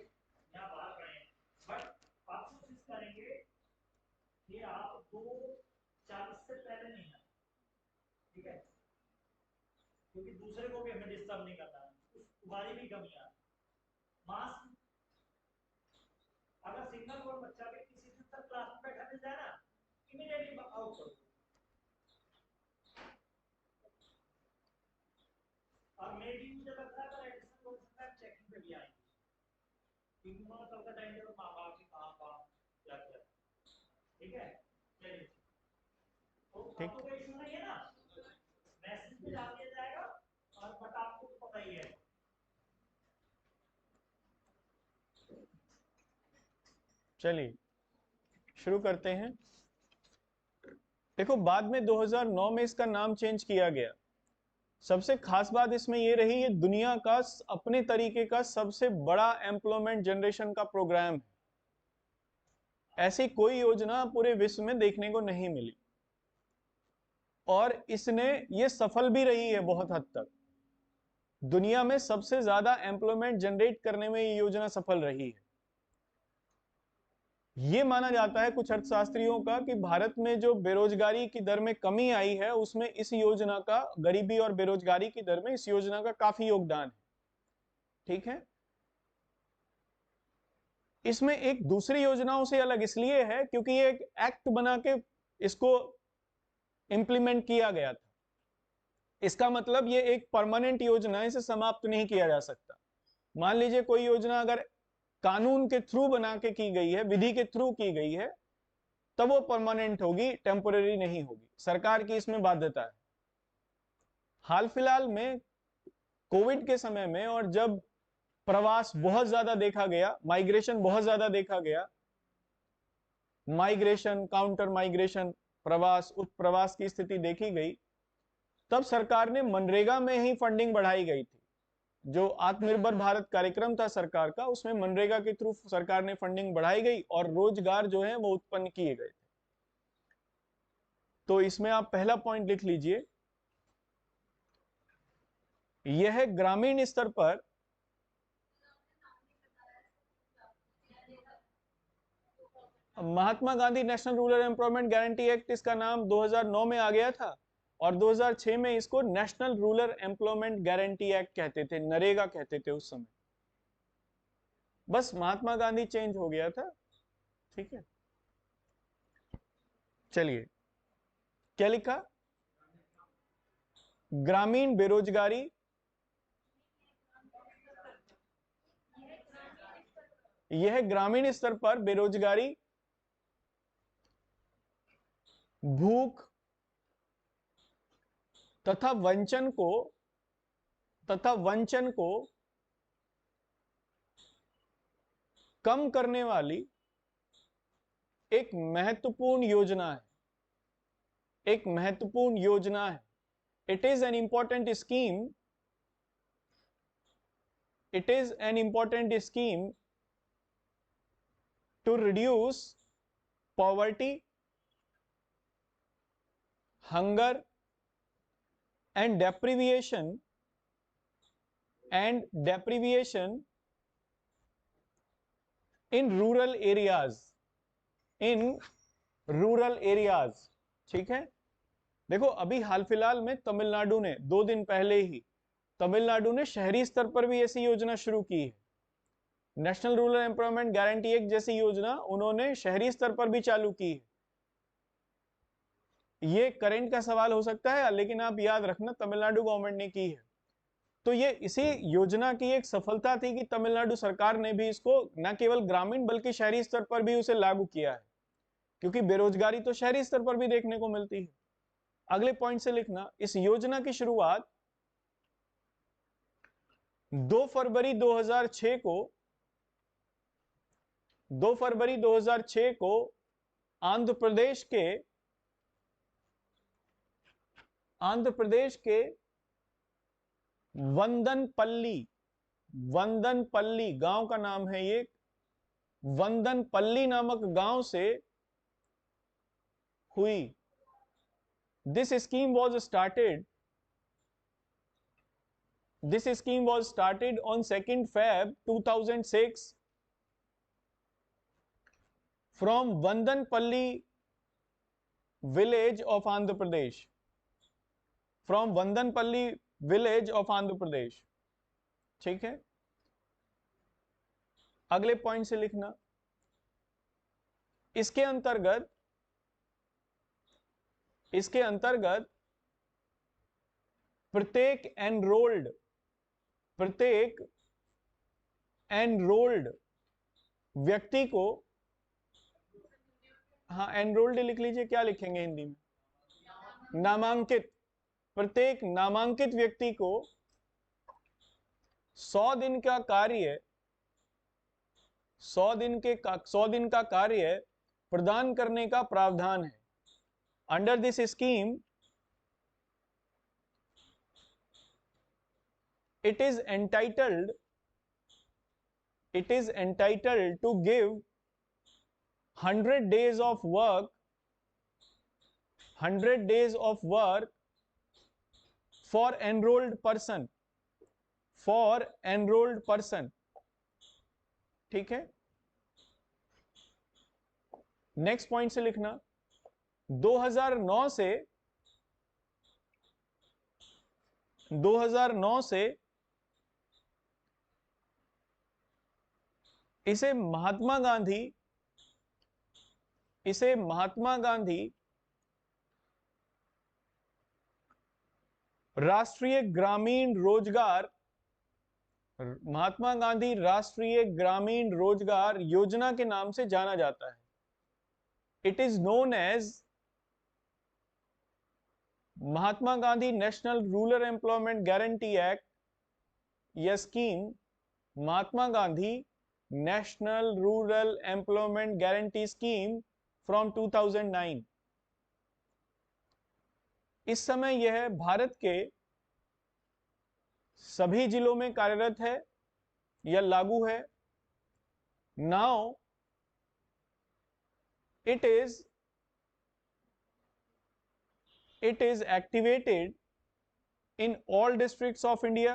यहाँ बाहर खड़े हैं, बट आप कोशिश करेंगे कि आप 2:40 से पहले नहीं आए, ठीक है, क्योंकि दूसरे को भी हमें डिस्टर्ब नहीं करना है, उस तुम्हारी भी कमी है। मास्क, अगर सिग्नल और बच्चा भी किसी दिन तक क्लास में बैठा मिल जाए ना, इमीडिएटली आउट करो। और मे भी मुझे लगता है अगर एडिशन को चेकिंग पे भी आएंगे, क्योंकि उन्होंने कल का टाइम टेबल मांगा कि कहाँ क्या क्या, ठीक है। चलिए, तो आपको कोई इशू नहीं है ना, मैसेज भी डाल दिया जाएगा, और बट आपको तो पता ही है। चलिए शुरू करते हैं। देखो, बाद में 2009 में इसका नाम चेंज किया गया। सबसे खास बात इसमें यह रही, ये दुनिया का अपने तरीके का सबसे बड़ा एम्प्लॉयमेंट जनरेशन का प्रोग्राम है। ऐसी कोई योजना पूरे विश्व में देखने को नहीं मिली, और इसने ये सफल भी रही है बहुत हद तक। दुनिया में सबसे ज्यादा एम्प्लॉयमेंट जनरेट करने में ये योजना सफल रही है। ये माना जाता है कुछ अर्थशास्त्रियों का कि भारत में जो बेरोजगारी की दर में कमी आई है, उसमें इस योजना का, गरीबी और बेरोजगारी की दर में इस योजना का काफी योगदान है, ठीक है। इसमें एक दूसरी योजनाओं से अलग इसलिए है क्योंकि ये एक एक्ट बना के इसको इंप्लीमेंट किया गया था। इसका मतलब ये एक परमानेंट योजना है, इसे समाप्त नहीं किया जा सकता। मान लीजिए कोई योजना अगर कानून के थ्रू बना के की गई है, विधि के थ्रू की गई है, तब वो परमानेंट होगी, टेम्पोररी नहीं होगी। सरकार की इसमें बाध्यता है। हाल फिलहाल में कोविड के समय में, और जब प्रवास बहुत ज्यादा देखा गया, माइग्रेशन बहुत ज्यादा देखा गया, माइग्रेशन, काउंटर माइग्रेशन, प्रवास उत्प्रवास की स्थिति देखी गई, तब सरकार ने मनरेगा में ही फंडिंग बढ़ाई गई थी। जो आत्मनिर्भर भारत कार्यक्रम था सरकार का, उसमें मनरेगा के थ्रू सरकार ने फंडिंग बढ़ाई गई और रोजगार जो है वो उत्पन्न किए गए थे। तो इसमें आप पहला पॉइंट लिख लीजिए, यह ग्रामीण स्तर पर Mahatma Gandhi National Rural Employment Guarantee Act, इसका नाम 2009 में आ गया था, और 2006 में इसको national Rural Employment Guarantee act कहते थे, नरेगा कहते थे उस समय। बस महात्मा गांधी चेंज हो गया था, ठीक है। चलिए, क्या लिखा, ग्रामीण बेरोजगारी, यह ग्रामीण स्तर पर बेरोजगारी, भूख तथा वंचन को कम करने वाली एक महत्वपूर्ण योजना है, एक महत्वपूर्ण योजना है। It is an important scheme it is an important scheme to reduce poverty, hunger and deprivation in rural areas, ठीक है। देखो अभी हाल फिलहाल में तमिलनाडु ने 2 दिन पहले ही तमिलनाडु ने शहरी स्तर पर भी ऐसी योजना शुरू की है। National Rural Employment Guarantee act जैसी योजना उन्होंने शहरी स्तर पर भी चालू की है। ये करंट का सवाल हो सकता है, लेकिन आप याद रखना तमिलनाडु गवर्नमेंट ने की है। तो ये इसी योजना की एक सफलता थी कि तमिलनाडु सरकार ने भी इसको न केवल ग्रामीण बल्कि शहरी स्तर पर भी उसे लागू किया है, क्योंकि बेरोजगारी तो शहरी स्तर पर भी देखने को मिलती है। अगले पॉइंट से लिखना, इस योजना की शुरुआत 2 फरवरी 2006 को आंध्र प्रदेश के वंदनपल्ली गांव का नाम है ये, वंदनपल्ली नामक गांव से हुई। This scheme was started on 2nd Feb 2006 from Vandanpalli village of Andhra Pradesh. ठीक है। अगले पॉइंट से लिखना, इसके अंतर्गत प्रत्येक एनरोल्ड व्यक्ति को, हाँ एनरोल्ड लिख लीजिए, क्या लिखेंगे हिंदी में, नामांकित, प्रत्येक नामांकित व्यक्ति को 100 दिन का कार्य प्रदान करने का प्रावधान है। Under this scheme, it is entitled to give 100 days of work for enrolled person, ठीक है। नेक्स्ट पॉइंट से लिखना, 2009 से इसे महात्मा गांधी राष्ट्रीय ग्रामीण रोजगार योजना के नाम से जाना जाता है। It is known as Mahatma Gandhi National Rural Employment Guarantee Act या scheme Mahatma Gandhi National Rural Employment Guarantee Scheme from 2009। इस समय यह भारत के सभी जिलों में कार्यरत है या लागू है। Now it is activated in all districts of India,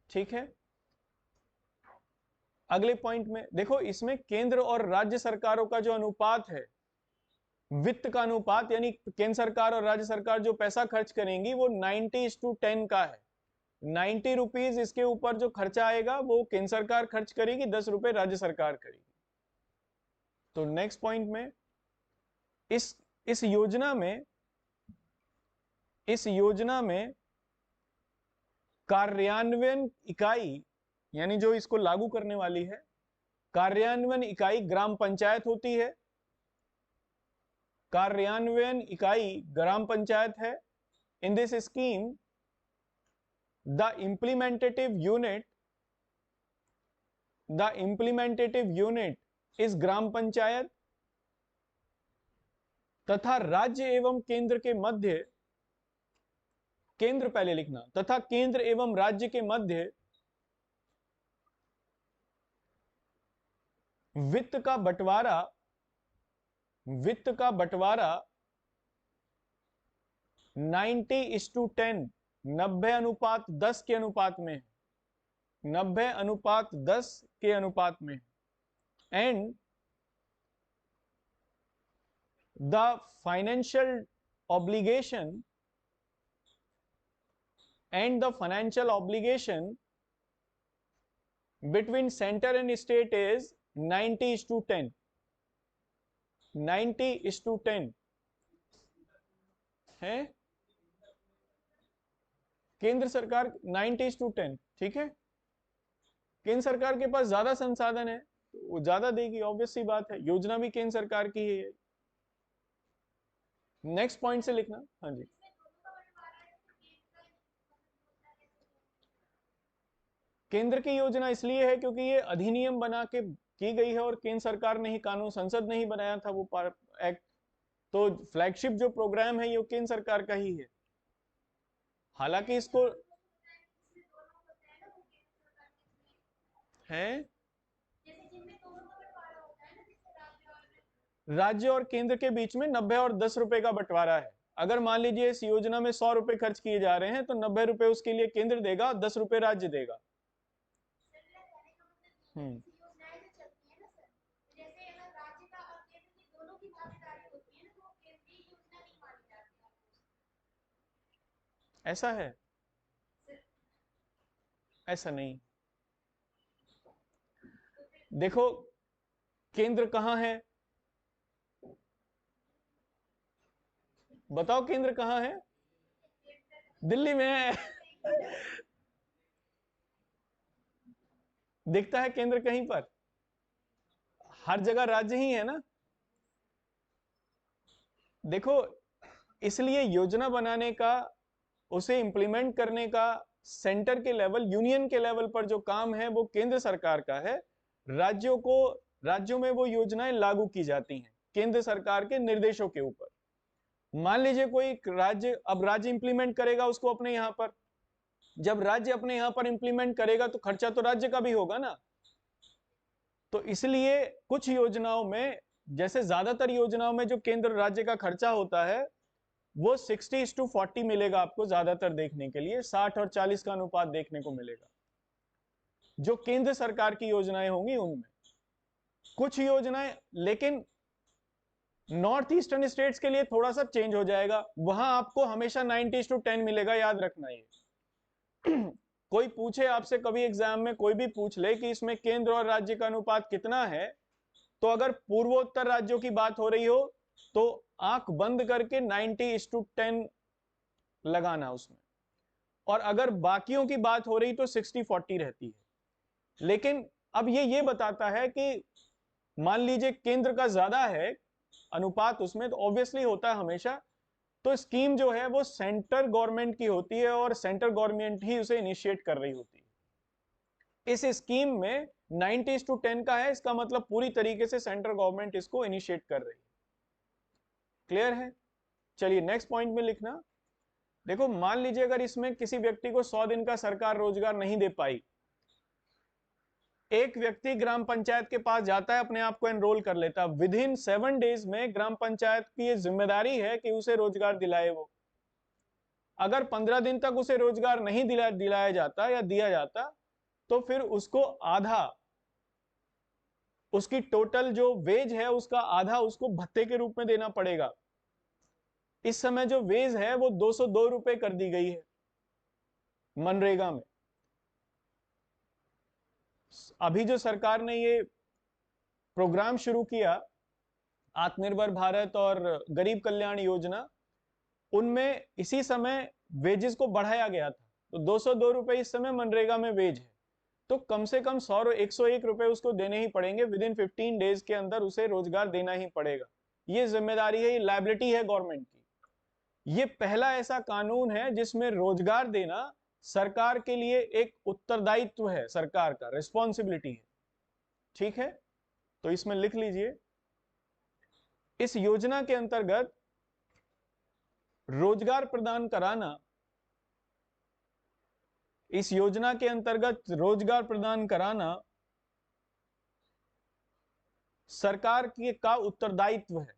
ठीक है। अगले पॉइंट में देखो, इसमें केंद्र और राज्य सरकारों का जो अनुपात है, वित्त का अनुपात, यानी केंद्र सरकार और राज्य सरकार जो पैसा खर्च करेंगी वो 90:10 का है। 90 रुपीज इसके ऊपर जो खर्चा आएगा वो केंद्र सरकार खर्च करेगी, 10 रुपए राज्य सरकार करेगी। तो नेक्स्ट पॉइंट में इस योजना में कार्यान्वयन इकाई, यानी जो इसको लागू करने वाली है, कार्यान्वयन इकाई ग्राम पंचायत होती है। कार्यान्वयन इकाई ग्राम पंचायत है। In this scheme the implementative unit is ग्राम पंचायत तथा राज्य एवं केंद्र के मध्य केंद्र पहले लिखना, तथा केंद्र एवं राज्य के मध्य वित्त का बंटवारा 90:10 90:10 के अनुपात में, 90:10 के अनुपात में, and the financial obligation between center and state is 90:10 90:10 है। केंद्र सरकार 90:10, ठीक है। केंद्र सरकार के पास ज्यादा संसाधन है तो वो ज्यादा देगी, ऑब्वियस सी बात है, योजना भी केंद्र सरकार की है। नेक्स्ट पॉइंट से लिखना। हाँ जी, केंद्र की योजना इसलिए है क्योंकि ये अधिनियम बना के की गई है और केंद्र सरकार ने ही कानून, संसद ने ही बनाया था वो एक्ट, तो फ्लैगशिप जो प्रोग्राम है ये केंद्र सरकार का ही है। हालांकि इसको है राज्य और केंद्र के बीच में 90 और 10 रुपए का बंटवारा है। अगर मान लीजिए इस योजना में 100 रुपए खर्च किए जा रहे हैं तो 90 रुपए उसके लिए केंद्र देगा, 10 रुपए राज्य देगा। ऐसा है? ऐसा नहीं। देखो केंद्र कहां है, बताओ केंद्र कहां है? दिल्ली में है। दिखता है केंद्र कहीं पर? हर जगह राज्य ही है ना। देखो इसलिए योजना बनाने का, उसे इंप्लीमेंट करने का सेंटर के लेवल, यूनियन के लेवल पर जो काम है वो केंद्र सरकार का है। राज्यों में वो योजनाएं लागू की जाती हैं केंद्र सरकार के निर्देशों के ऊपर। मान लीजिए कोई राज्य, अब राज्य इंप्लीमेंट करेगा उसको अपने यहां पर, जब राज्य अपने यहां पर इंप्लीमेंट करेगा तो खर्चा तो राज्य का भी होगा ना। तो इसलिए कुछ योजनाओं में, जैसे ज्यादातर योजनाओं में जो केंद्र राज्य का खर्चा होता है वो 60:40 मिलेगा आपको ज्यादातर देखने के लिए, 60 और 40 का अनुपात देखने को मिलेगा जो केंद्र सरकार की योजनाएं होंगी उनमें। कुछ योजनाएं लेकिन नॉर्थ ईस्टर्न स्टेट्स के लिए थोड़ा सा चेंज हो जाएगा, वहां आपको हमेशा 90:10 मिलेगा, याद रखना ये। कोई पूछे आपसे कभी एग्जाम में, कोई भी पूछ ले कि इसमें केंद्र और राज्य का अनुपात कितना है, तो अगर पूर्वोत्तर राज्यों की बात हो रही हो तो आंख बंद करके 90:10 लगाना उसमें, और अगर बाकियों की बात हो रही तो 60:40 रहती है। लेकिन अब ये बताता है कि मान लीजिए केंद्र का ज्यादा है अनुपात उसमें, तो ऑब्वियसली होता है हमेशा, तो स्कीम जो है वो सेंटर गवर्नमेंट की होती है और सेंटर गवर्नमेंट ही उसे इनिशिएट कर रही होती है। इस स्कीम में 90:10 का है, इसका मतलब पूरी तरीके से सेंट्रल गवर्नमेंट इसको इनिशिएट कर रही है। क्लियर है? चलिए नेक्स्ट पॉइंट में लिखना। देखो मान लीजिए अगर इसमें किसी व्यक्ति को 100 दिन का सरकार रोजगार नहीं दे पाई, एक व्यक्ति ग्राम पंचायत के पास जाता है, अपने आप को एनरोल कर लेता है, विद इन 7 डेज में ग्राम पंचायत की ये जिम्मेदारी है कि उसे रोजगार दिलाए वो। अगर 15 दिन तक उसे रोजगार नहीं दिलाया जाता या दिया जाता तो फिर उसको आधा, उसकी टोटल जो वेज है उसका आधा उसको भत्ते के रूप में देना पड़ेगा। इस समय जो वेज है वो 202 रुपए कर दी गई है मनरेगा में। अभी जो सरकार ने ये प्रोग्राम शुरू किया आत्मनिर्भर भारत और गरीब कल्याण योजना, उनमें इसी समय वेजेस को बढ़ाया गया था, तो 202 रुपए इस समय मनरेगा में वेज है, तो कम से कम 101 रुपए उसको देने ही पड़ेंगे, विद इन 15 डेज के अंदर उसे रोजगार देना ही पड़ेगा। ये जिम्मेदारी है, ये लायबिलिटी है गवर्नमेंट की। ये पहला ऐसा कानून है जिसमें रोजगार देना सरकार के लिए एक उत्तरदायित्व है, सरकार का रिस्पॉन्सिबिलिटी है। ठीक है, तो इसमें लिख लीजिए, इस योजना के अंतर्गत रोजगार प्रदान कराना इस योजना के अंतर्गत रोजगार प्रदान कराना सरकार का उत्तरदायित्व है,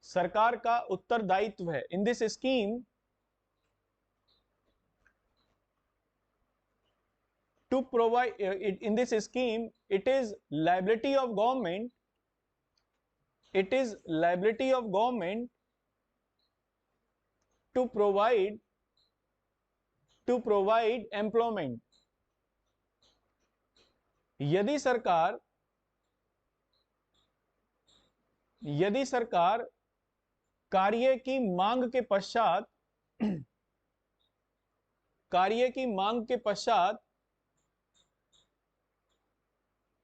सरकार का उत्तरदायित्व है। In this scheme to provide in this scheme, it is liability of government, it is liability of government to provide employment। यदि सरकार कार्य की मांग के पश्चात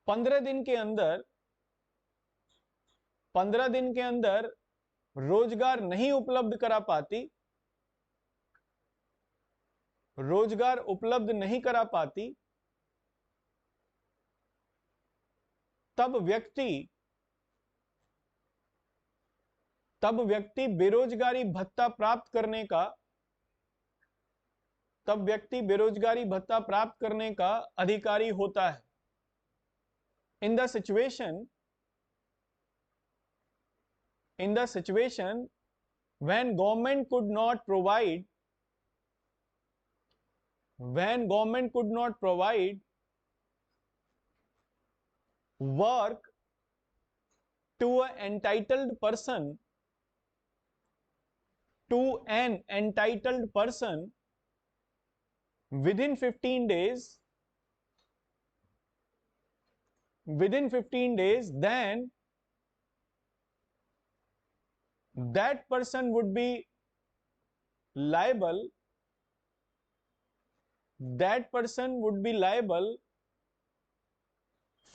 15 दिन के अंदर रोजगार नहीं उपलब्ध करा पाती, तब व्यक्ति बेरोजगारी भत्ता प्राप्त करने का अधिकारी होता है। In the situation when government could not provide work to an entitled person within 15 days, then that person would be liable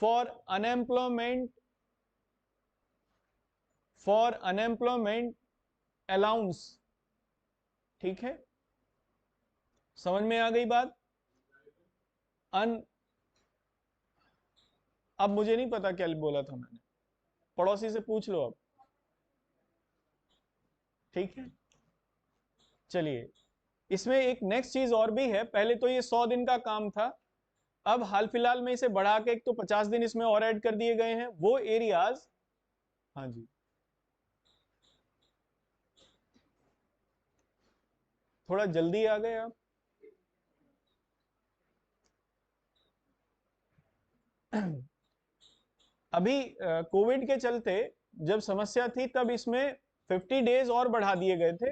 for unemployment allowance। ठीक है, समझ में आ गई बात? अब मुझे नहीं पता क्या बोला था मैंने, पड़ोसी से पूछ लो अब। ठीक है, चलिए, इसमें एक नेक्स्ट चीज और भी है। पहले तो ये 100 दिन का काम था, अब हाल फिलहाल में इसे बढ़ा के एक तो 50 दिन इसमें और ऐड कर दिए गए हैं। वो एरियाज, हाँ जी, थोड़ा जल्दी आ गए आप। अभी कोविड के चलते जब समस्या थी तब इसमें 50 डेज और बढ़ा दिए गए थे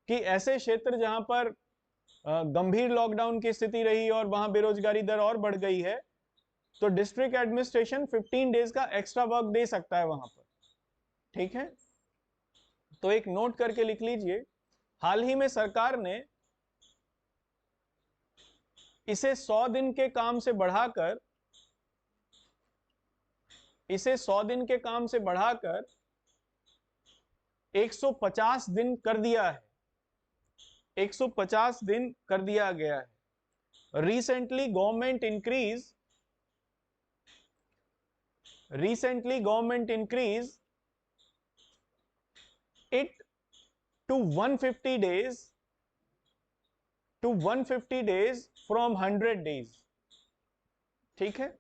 कि ऐसे क्षेत्र जहां पर गंभीर लॉकडाउन की स्थिति रही और वहां बेरोजगारी दर और बढ़ गई है, तो डिस्ट्रिक्ट एडमिनिस्ट्रेशन 15 डेज का एक्स्ट्रा वर्क दे सकता है वहां पर। ठीक है, तो एक नोट करके लिख लीजिए, हाल ही में सरकार ने इसे 100 दिन के काम से बढ़ाकर 150 दिन कर दिया है, 150 दिन कर दिया गया है। Recently government increase it to 150 days from 100 days. ठीक है,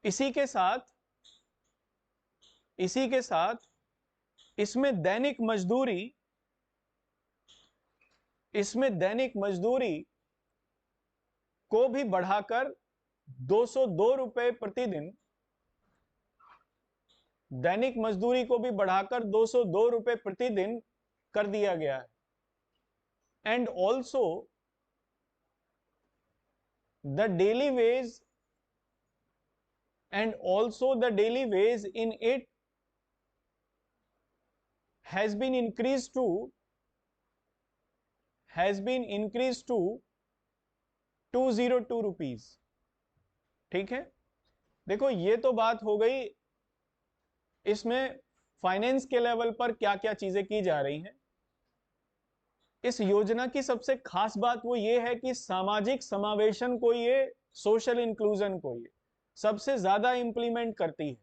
इसी के साथ इसमें दैनिक मजदूरी को भी बढ़ाकर 202 रुपए प्रतिदिन, दैनिक मजदूरी को भी बढ़ाकर 202 रुपए प्रतिदिन कर दिया गया है। And also the daily veg in it has been increased to 202 rupees. ठीक है, देखो ये तो बात हो गई इसमें फाइनेंस के लेवल पर क्या क्या चीजें की जा रही हैं। इस योजना की सबसे खास बात वो ये है कि सामाजिक समावेशन को ये, सोशल इंक्लूजन को ये सबसे ज्यादा इंप्लीमेंट करती है।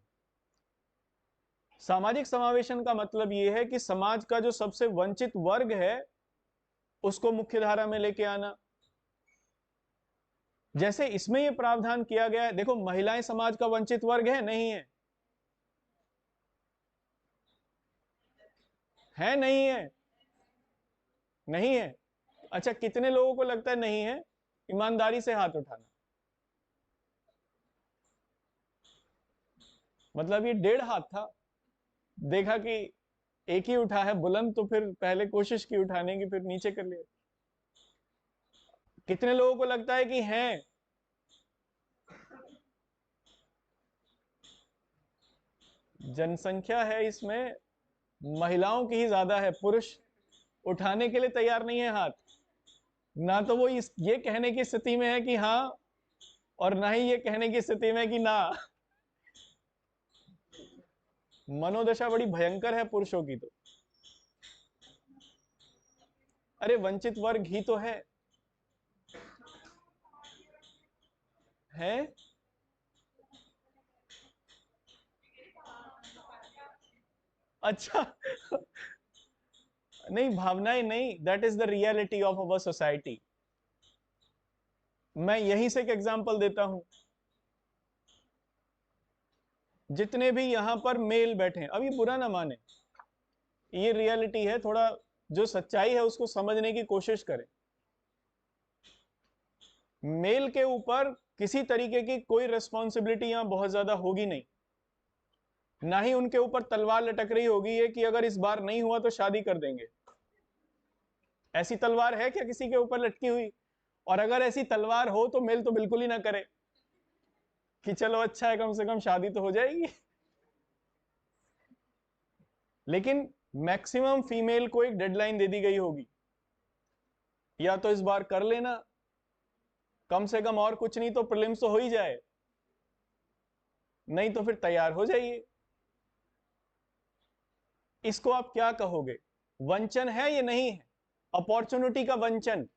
सामाजिक समावेशन का मतलब यह है कि समाज का जो सबसे वंचित वर्ग है उसको मुख्य धारा में लेके आना। जैसे इसमें ये प्रावधान किया गया है, देखो महिलाएं समाज का वंचित वर्ग है, नहीं है? है नहीं है? नहीं है। अच्छा, कितने लोगों को लगता है नहीं है? ईमानदारी से हाथ उठाना। मतलब ये 1.5 हाथ था, देखा कि एक ही उठा है बुलंद, तो फिर पहले कोशिश की उठाने की, फिर नीचे कर लिया। कितने लोगों को लगता है कि हैं? जनसंख्या है इसमें, महिलाओं की ही ज्यादा है, पुरुष उठाने के लिए तैयार नहीं है हाथ। ना तो वो ये कहने की स्थिति में है कि हाँ, और ना ही ये कहने की स्थिति में कि ना। मनोदशा बड़ी भयंकर है पुरुषों की तो। अरे वंचित वर्ग ही तो है। अच्छा। नहीं, भावनाएं नहीं, that is the reality of our society. मैं यहीं से एक एग्जांपल देता हूं। जितने भी यहां पर मेल बैठे हैं, अभी बुरा ना माने, ये रियलिटी है, थोड़ा जो सच्चाई है उसको समझने की कोशिश करें। मेल के ऊपर किसी तरीके की कोई रिस्पॉन्सिबिलिटी यहां बहुत ज्यादा होगी नहीं, ना ही उनके ऊपर तलवार लटक रही होगी है कि अगर इस बार नहीं हुआ तो शादी कर देंगे। ऐसी तलवार है क्या किसी के ऊपर लटकी हुई? और अगर ऐसी तलवार हो तो मेल तो बिल्कुल ही ना करे कि चलो अच्छा है, कम से कम शादी तो हो जाएगी। लेकिन मैक्सिमम फीमेल को एक डेडलाइन दे दी गई होगी, या तो इस बार कर लेना, कम से कम और कुछ नहीं तो प्रीलिम्स तो हो ही जाए, नहीं तो फिर तैयार हो जाइए। इसको आप क्या कहोगे? वंचन है या नहीं है? अपॉर्चुनिटी का वंचन,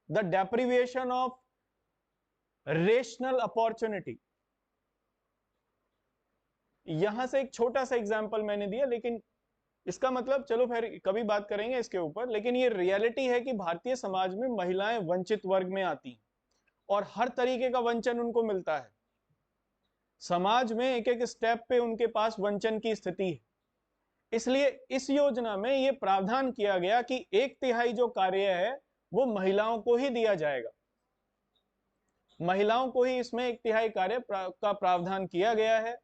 द डेप्रिविएशन ऑफ रेशनल अपॉर्चुनिटी। यहां से एक छोटा सा एग्जांपल मैंने दिया, लेकिन इसका मतलब चलो फिर कभी बात करेंगे इसके ऊपर। लेकिन ये रियलिटी है कि भारतीय समाज में महिलाएं वंचित वर्ग में आती हैं और हर तरीके का वंचन उनको मिलता है। समाज में एक एक स्टेप पे उनके पास वंचन की स्थिति है। इसलिए इस योजना में यह प्रावधान किया गया कि 1/3 जो कार्य है वो महिलाओं को ही दिया जाएगा। महिलाओं को ही इसमें 1/3 कार्य का प्रावधान किया गया है।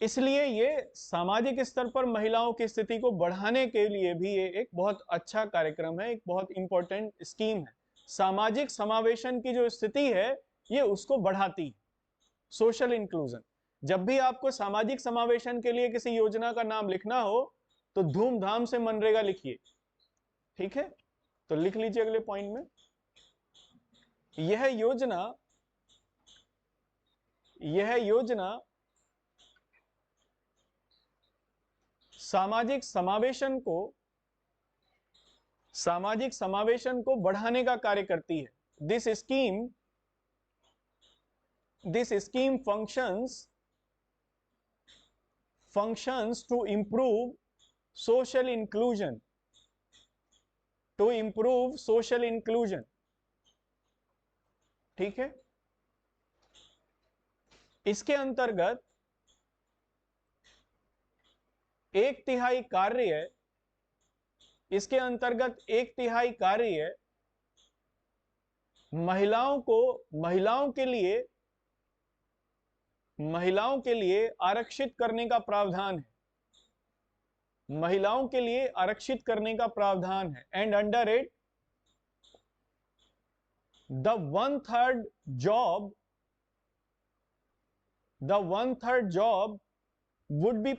इसलिए ये सामाजिक स्तर पर महिलाओं की स्थिति को बढ़ाने के लिए भी ये एक बहुत अच्छा कार्यक्रम है, एक बहुत इंपॉर्टेंट स्कीम है। सामाजिक समावेशन की जो स्थिति है ये उसको बढ़ाती है, सोशल इंक्लूजन। जब भी आपको सामाजिक समावेशन के लिए किसी योजना का नाम लिखना हो तो धूमधाम से मनरेगा लिखिए, ठीक है? तो लिख लीजिए अगले पॉइंट में, यह योजना सामाजिक समावेशन को बढ़ाने का कार्य करती है। This scheme functions to improve social inclusion, ठीक है? इसके अंतर्गत 1/3 कार्य, इसके अंतर्गत 1/3 कार्य महिलाओं के लिए आरक्षित करने का प्रावधान है। महिलाओं के लिए आरक्षित करने का प्रावधान है। And under it the 1/3 job would be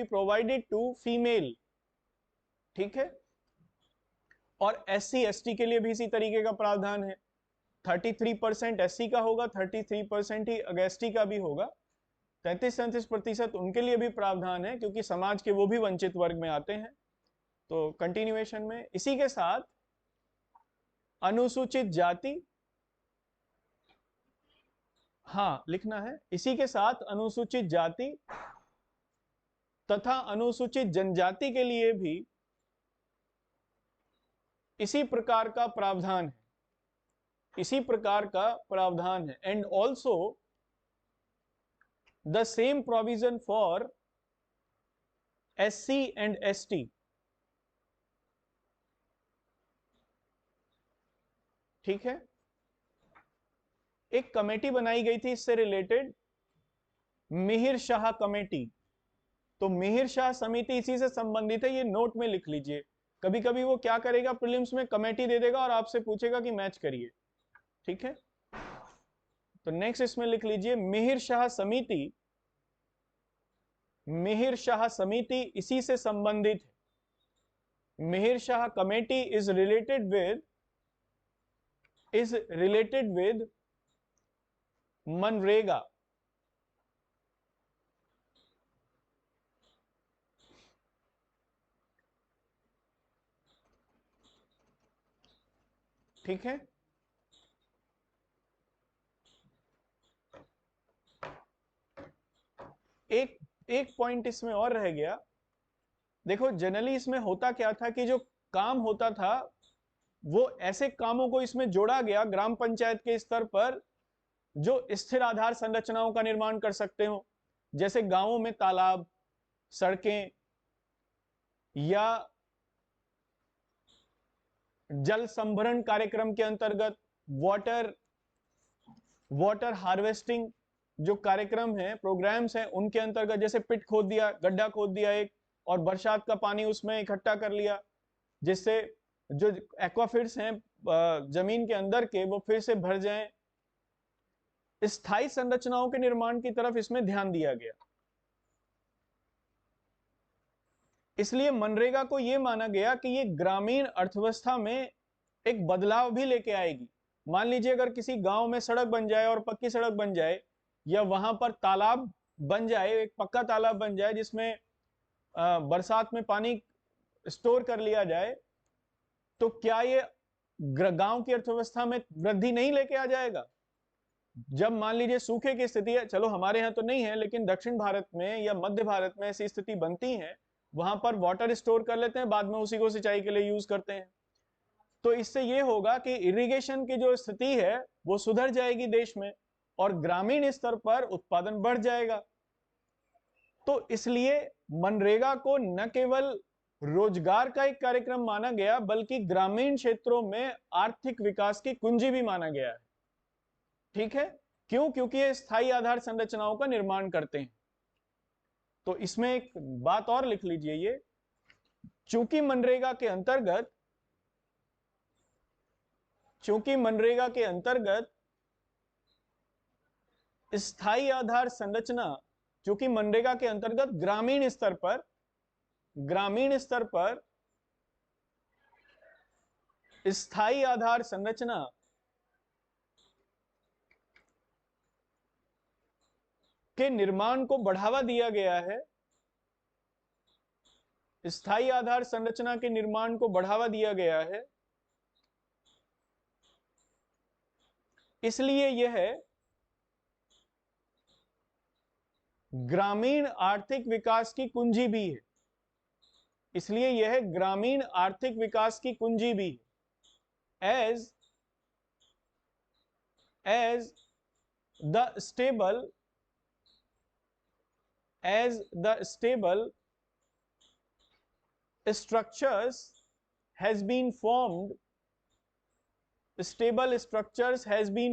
provided to female, ठीक है? और SC ST के लिए भी इसी तरीके का प्रावधान है। 33% SC का होगा, 33% ही ST का भी होगा, 33-37% उनके लिए भी प्रावधान है, क्योंकि समाज के वो भी वंचित वर्ग में आते हैं। तो कंटिन्यूएशन में इसी के साथ अनुसूचित जाति, हाँ लिखना है, इसी के साथ अनुसूचित जाति तथा अनुसूचित जनजाति के लिए भी इसी प्रकार का प्रावधान है, इसी प्रकार का प्रावधान है। And also the same provision for SC and ST। ठीक है, एक कमेटी बनाई गई थी इससे रिलेटेड, मिहिर शाह कमेटी। तो मिहिर शाह समिति इसी से संबंधित है, ये नोट में लिख लीजिए। कभी कभी वो क्या करेगा, प्रीलिम्स में कमेटी दे देगा और आपसे पूछेगा कि मैच करिए। ठीक है, तो नेक्स्ट इसमें लिख लीजिए मिहिर शाह समिति। मिहिर शाह समिति इसी से संबंधित है। Mihir Shah committee is related with MNREGA. ठीक है, एक पॉइंट इसमें और रह गया। देखो जनरली इसमें होता क्या था कि जो काम होता था वो ऐसे कामों को इसमें जोड़ा गया ग्राम पंचायत के स्तर पर जो स्थिर आधार संरचनाओं का निर्माण कर सकते हो, जैसे गांवों में तालाब, सड़कें या जल संभरण कार्यक्रम के अंतर्गत वाटर हार्वेस्टिंग जो कार्यक्रम है, प्रोग्राम्स हैं, उनके अंतर्गत जैसे पिट खोद दिया, गड्ढा खोद दिया एक, और बरसात का पानी उसमें इकट्ठा कर लिया, जिससे जो एक्वाफिट्स हैं जमीन के अंदर के वो फिर से भर जाएं। स्थायी संरचनाओं के निर्माण की तरफ इसमें ध्यान दिया गया। इसलिए मनरेगा को यह माना गया कि ये ग्रामीण अर्थव्यवस्था में एक बदलाव भी लेके आएगी। मान लीजिए अगर किसी गांव में सड़क बन जाए और पक्की सड़क बन जाए, या वहां पर तालाब बन जाए, एक पक्का तालाब बन जाए जिसमें बरसात में पानी स्टोर कर लिया जाए, तो क्या ये गांव की अर्थव्यवस्था में वृद्धि नहीं लेके आ जाएगा? जब मान लीजिए सूखे की स्थिति है, चलो हमारे यहाँ तो नहीं है लेकिन दक्षिण भारत में या मध्य भारत में ऐसी स्थिति बनती है, वहां पर वाटर स्टोर कर लेते हैं, बाद में उसी को सिंचाई के लिए यूज करते हैं। तो इससे यह होगा कि इरिगेशन की जो स्थिति है वो सुधर जाएगी देश में, और ग्रामीण स्तर पर उत्पादन बढ़ जाएगा। तो इसलिए मनरेगा को न केवल रोजगार का एक कार्यक्रम माना गया, बल्कि ग्रामीण क्षेत्रों में आर्थिक विकास की कुंजी भी माना गया है। ठीक है, क्यों? क्योंकि ये स्थायी आधार संरचनाओं का निर्माण करते हैं। तो इसमें एक बात और लिख लीजिए, ये चूंकि मनरेगा के अंतर्गत स्थायी आधार संरचना, चूंकि मनरेगा के अंतर्गत ग्रामीण स्तर पर स्थायी आधार संरचना के निर्माण को बढ़ावा दिया गया है, स्थायी आधार संरचना के निर्माण को बढ़ावा दिया गया है, इसलिए यह ग्रामीण आर्थिक विकास की कुंजी भी है। इसलिए यह ग्रामीण आर्थिक विकास की कुंजी भी है। As the stable structures has been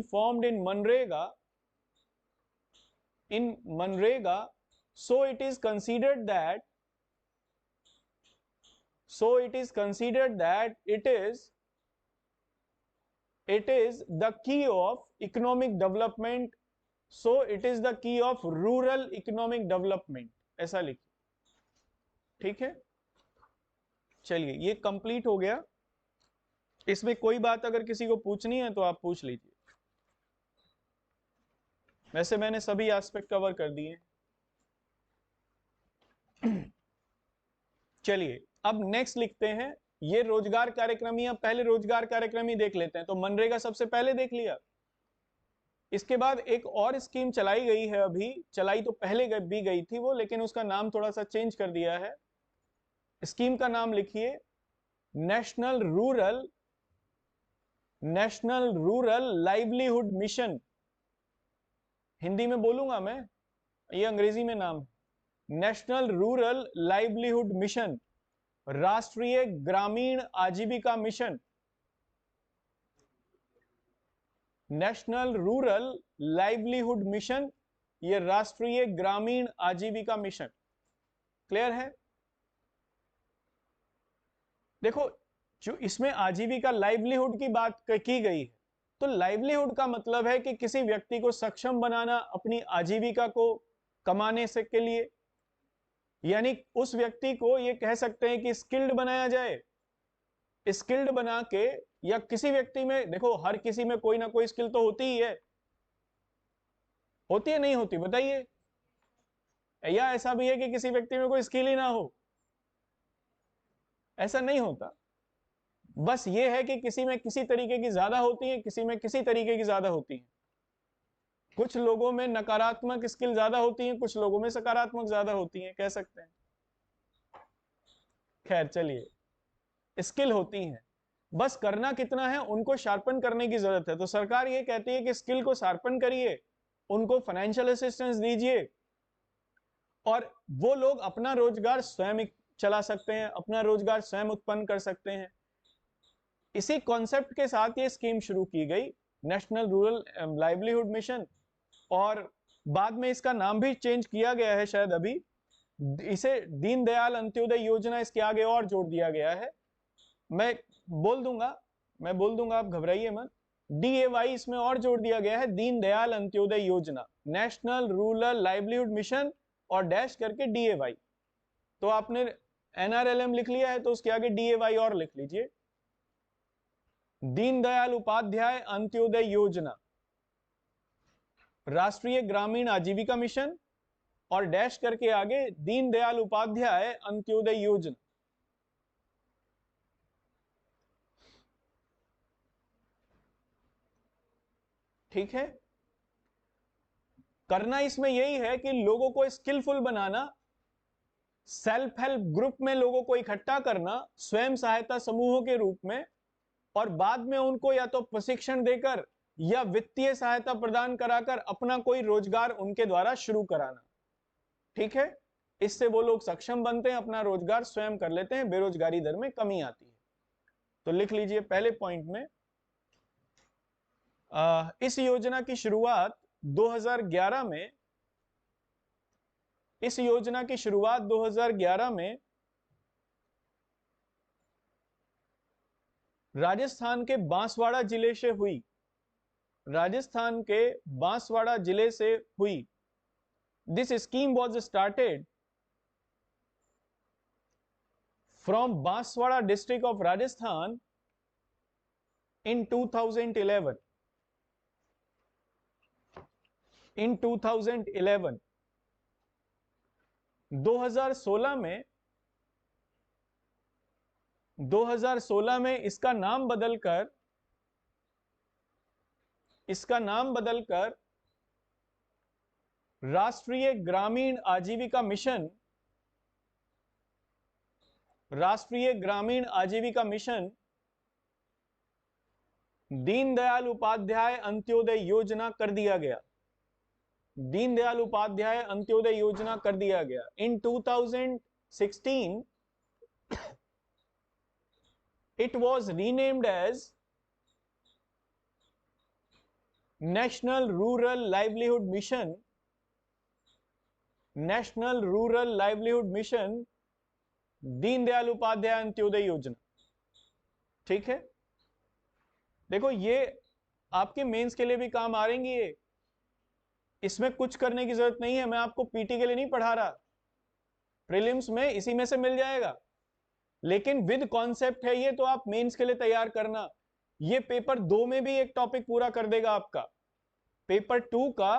formed in Manrega, so it is considered that it is the key of economic development, so it is the key of rural economic development, ऐसा लिखिए। ठीक है, चलिए ये कंप्लीट हो गया। इसमें कोई बात अगर किसी को पूछनी है तो आप पूछ लीजिए, वैसे मैंने सभी एस्पेक्ट कवर कर दिए। चलिए अब नेक्स्ट लिखते हैं, ये रोजगार कार्यक्रम ही, अब पहले रोजगार कार्यक्रम ही देख लेते हैं। तो मनरेगा सबसे पहले देख लिया, इसके बाद एक और स्कीम चलाई गई है, अभी चलाई तो पहले भी गई थी वो, लेकिन उसका नाम थोड़ा सा चेंज कर दिया है। स्कीम का नाम लिखिए national rural livelihood mission. Hindi में बोलूंगा मैं, ये अंग्रेजी में नाम है। नेशनल रूरल लाइवलीहुड मिशन, राष्ट्रीय ग्रामीण आजीविका mission. National rural livelihood mission, ये राष्ट्रीय ग्रामीण आजीविका मिशन। क्लियर है? देखो, जो इसमें आजीविका लाइवलीहुड की बात की गई है, तो लाइवलीहुड का मतलब है कि किसी व्यक्ति को सक्षम बनाना अपनी आजीविका को कमाने से के लिए, यानी उस व्यक्ति को ये कह सकते हैं कि स्किल्ड बनाया जाए। स्किल्ड बना के, या किसी व्यक्ति में, देखो हर किसी में कोई ना कोई स्किल तो होती ही है, होती है नहीं होती बताइए? या ऐसा भी है कि किसी व्यक्ति में कोई स्किल ही ना हो? ऐसा नहीं होता। बस ये है कि किसी में किसी तरीके की ज्यादा होती है, किसी में किसी तरीके की ज्यादा होती है। कुछ लोगों में नकारात्मक स्किल ज्यादा होती है, कुछ लोगों में सकारात्मक ज्यादा होती है, कह सकते हैं। खैर चलिए, स्किल होती हैं, बस करना कितना है, उनको शार्पन करने की जरूरत है। तो सरकार ये कहती है कि स्किल को शार्पन करिए, उनको फाइनेंशियल असिस्टेंस दीजिए, और वो लोग अपना रोजगार स्वयं चला सकते हैं, अपना रोजगार स्वयं उत्पन्न कर सकते हैं। इसी कॉन्सेप्ट के साथ ये स्कीम शुरू की गई, नेशनल रूरल लाइवलीहुड मिशन, और बाद में इसका नाम भी चेंज किया गया है शायद अभी, इसे दीनदयाल अंत्योदय योजना इसके आगे और जोड़ दिया गया है। मैं बोल दूंगा, आप घबराइए मत। DAY इसमें और जोड़ दिया गया है, दीनदयाल अंत्योदय योजना, नेशनल रूरल लाइवलीहुड मिशन, और डैश करके DAY। तो आपने NRLM लिख लिया है, तो उसके आगे DAY और लिख लीजिए, दीनदयाल उपाध्याय अंत्योदय योजना, राष्ट्रीय ग्रामीण आजीविका मिशन, और डैश करके आगे दीनदयाल उपाध्याय अंत्योदय योजना। ठीक है? करना इसमें यही है कि लोगों को स्किलफुल बनाना, सेल्फ हेल्प ग्रुप में लोगों को इकट्ठा करना, स्वयं सहायता समूहों के रूप में, और बाद में उनको या तो प्रशिक्षण देकर या वित्तीय सहायता प्रदान कराकर अपना कोई रोजगार उनके द्वारा शुरू कराना। ठीक है? इससे वो लोग सक्षम बनते हैं, अपना रोजगार स्वयं कर लेते हैं, बेरोजगारी दर में कमी आती है। तो लिख लीजिए पहले पॉइंट में, इस योजना की शुरुआत 2011 में, इस योजना की शुरुआत 2011 में राजस्थान के बांसवाड़ा जिले से हुई, राजस्थान के बांसवाड़ा जिले से हुई। This scheme was started from Banswara district of Rajasthan in 2011। in 2011 2016 में इसका नाम बदलकर राष्ट्रीय ग्रामीण आजीविका मिशन, राष्ट्रीय ग्रामीण आजीविका मिशन दीनदयाल उपाध्याय अंत्योदय योजना कर दिया गया, दीनदयाल उपाध्याय अंत्योदय योजना कर दिया गया। इन 2016 it was renamed as National Rural Livelihood Mission, National Rural Livelihood Mission Deendayal Upadhyay Antyodaya योजना। ठीक है? देखो, ये आपके मेंस के लिए भी काम आ रही है, इसमें कुछ करने की जरूरत नहीं है, मैं आपको पीटी के लिए नहीं पढ़ा रहा, प्रीलिम्स में इसी में से मिल जाएगा, लेकिन विद कॉन्सेप्ट है ये, तो आप मेंस के लिए तैयार करना। ये पेपर 2 में भी एक टॉपिक पूरा कर देगा आपका। पेपर 2 का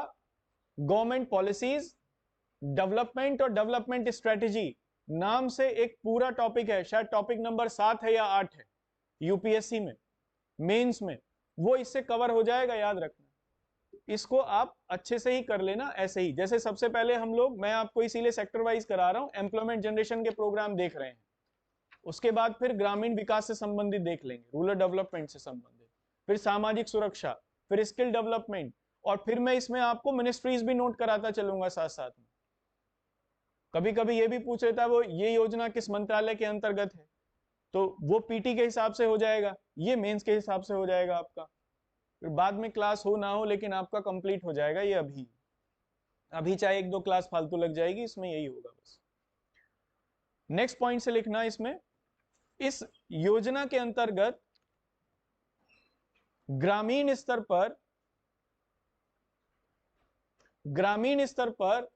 गवर्नमेंट पॉलिसीज, डेवलपमेंट और डेवलपमेंट स्ट्रेटेजी नाम से एक पूरा टॉपिक है, शायद टॉपिक नंबर 7 है या 8 है यूपीएससी में, मेंस में, वो इससे कवर हो जाएगा, याद रखना। इसको आप अच्छे से ही कर लेना ऐसे ही। जैसे सबसे पहले हम लोग, मैं आपको इसीलिए सेक्टर वाइज करा रहा हूं, एम्प्लॉयमेंट जनरेशन के प्रोग्राम देख रहे हैं, उसके बाद फिर ग्रामीण विकास से संबंधित देख लेंगे, रूरल डेवलपमेंट से संबंधित, फिर सामाजिक सुरक्षा, फिर स्किल डेवलपमेंट, और फिर मैं इसमें आपको मिनिस्ट्रीज भी नोट कराता चलूंगा साथ साथ में। कभी कभी ये भी पूछ लेता है वो ये योजना किस मंत्रालय के अंतर्गत है, तो वो पीटी के हिसाब से हो जाएगा, ये मेंस के हिसाब से हो जाएगा आपका, फिर बाद में क्लास हो ना हो लेकिन आपका कंप्लीट हो जाएगा ये अभी। अभी चाहे 1-2 क्लास फालतू लग जाएगी, इसमें यही होगा बस। नेक्स्ट पॉइंट से लिखना इसमें, इस योजना के अंतर्गत ग्रामीण स्तर पर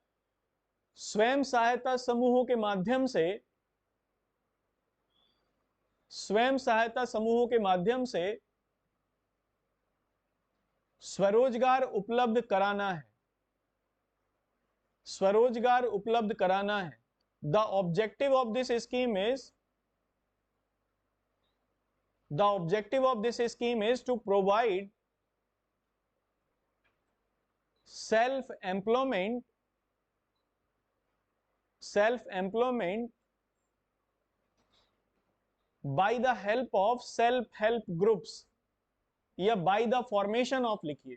स्वयं सहायता समूहों के माध्यम से स्वरोजगार उपलब्ध कराना है। The objective of this scheme is to provide self employment by the help of self-help groups, या by the formation of, लिखिए,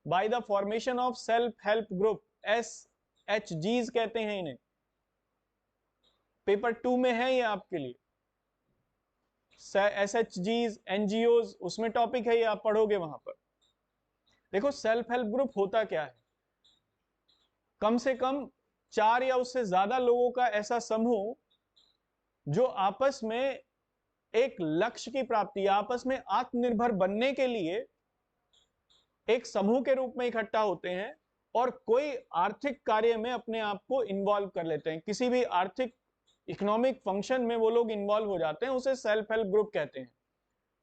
by the formation of self-help group, SHGs कहते हैं इन्हें, पेपर 2 में है ये आपके लिए, SHGs, NGOs, उसमें टॉपिक है ये, आप पढ़ोगे वहां पर। देखो सेल्फ हेल्प ग्रुप होता क्या है, कम से कम 4 या उससे ज्यादा लोगों का ऐसा समूह जो आपस में एक लक्ष्य की प्राप्ति, आपस में आत्मनिर्भर बनने के लिए एक समूह के रूप में इकट्ठा होते हैं और कोई आर्थिक कार्य में अपने आप को इन्वॉल्व कर लेते हैं, किसी भी आर्थिक इकोनॉमिक फंक्शन में वो लोग इन्वॉल्व हो जाते हैं, उसे सेल्फ हेल्प ग्रुप कहते हैं।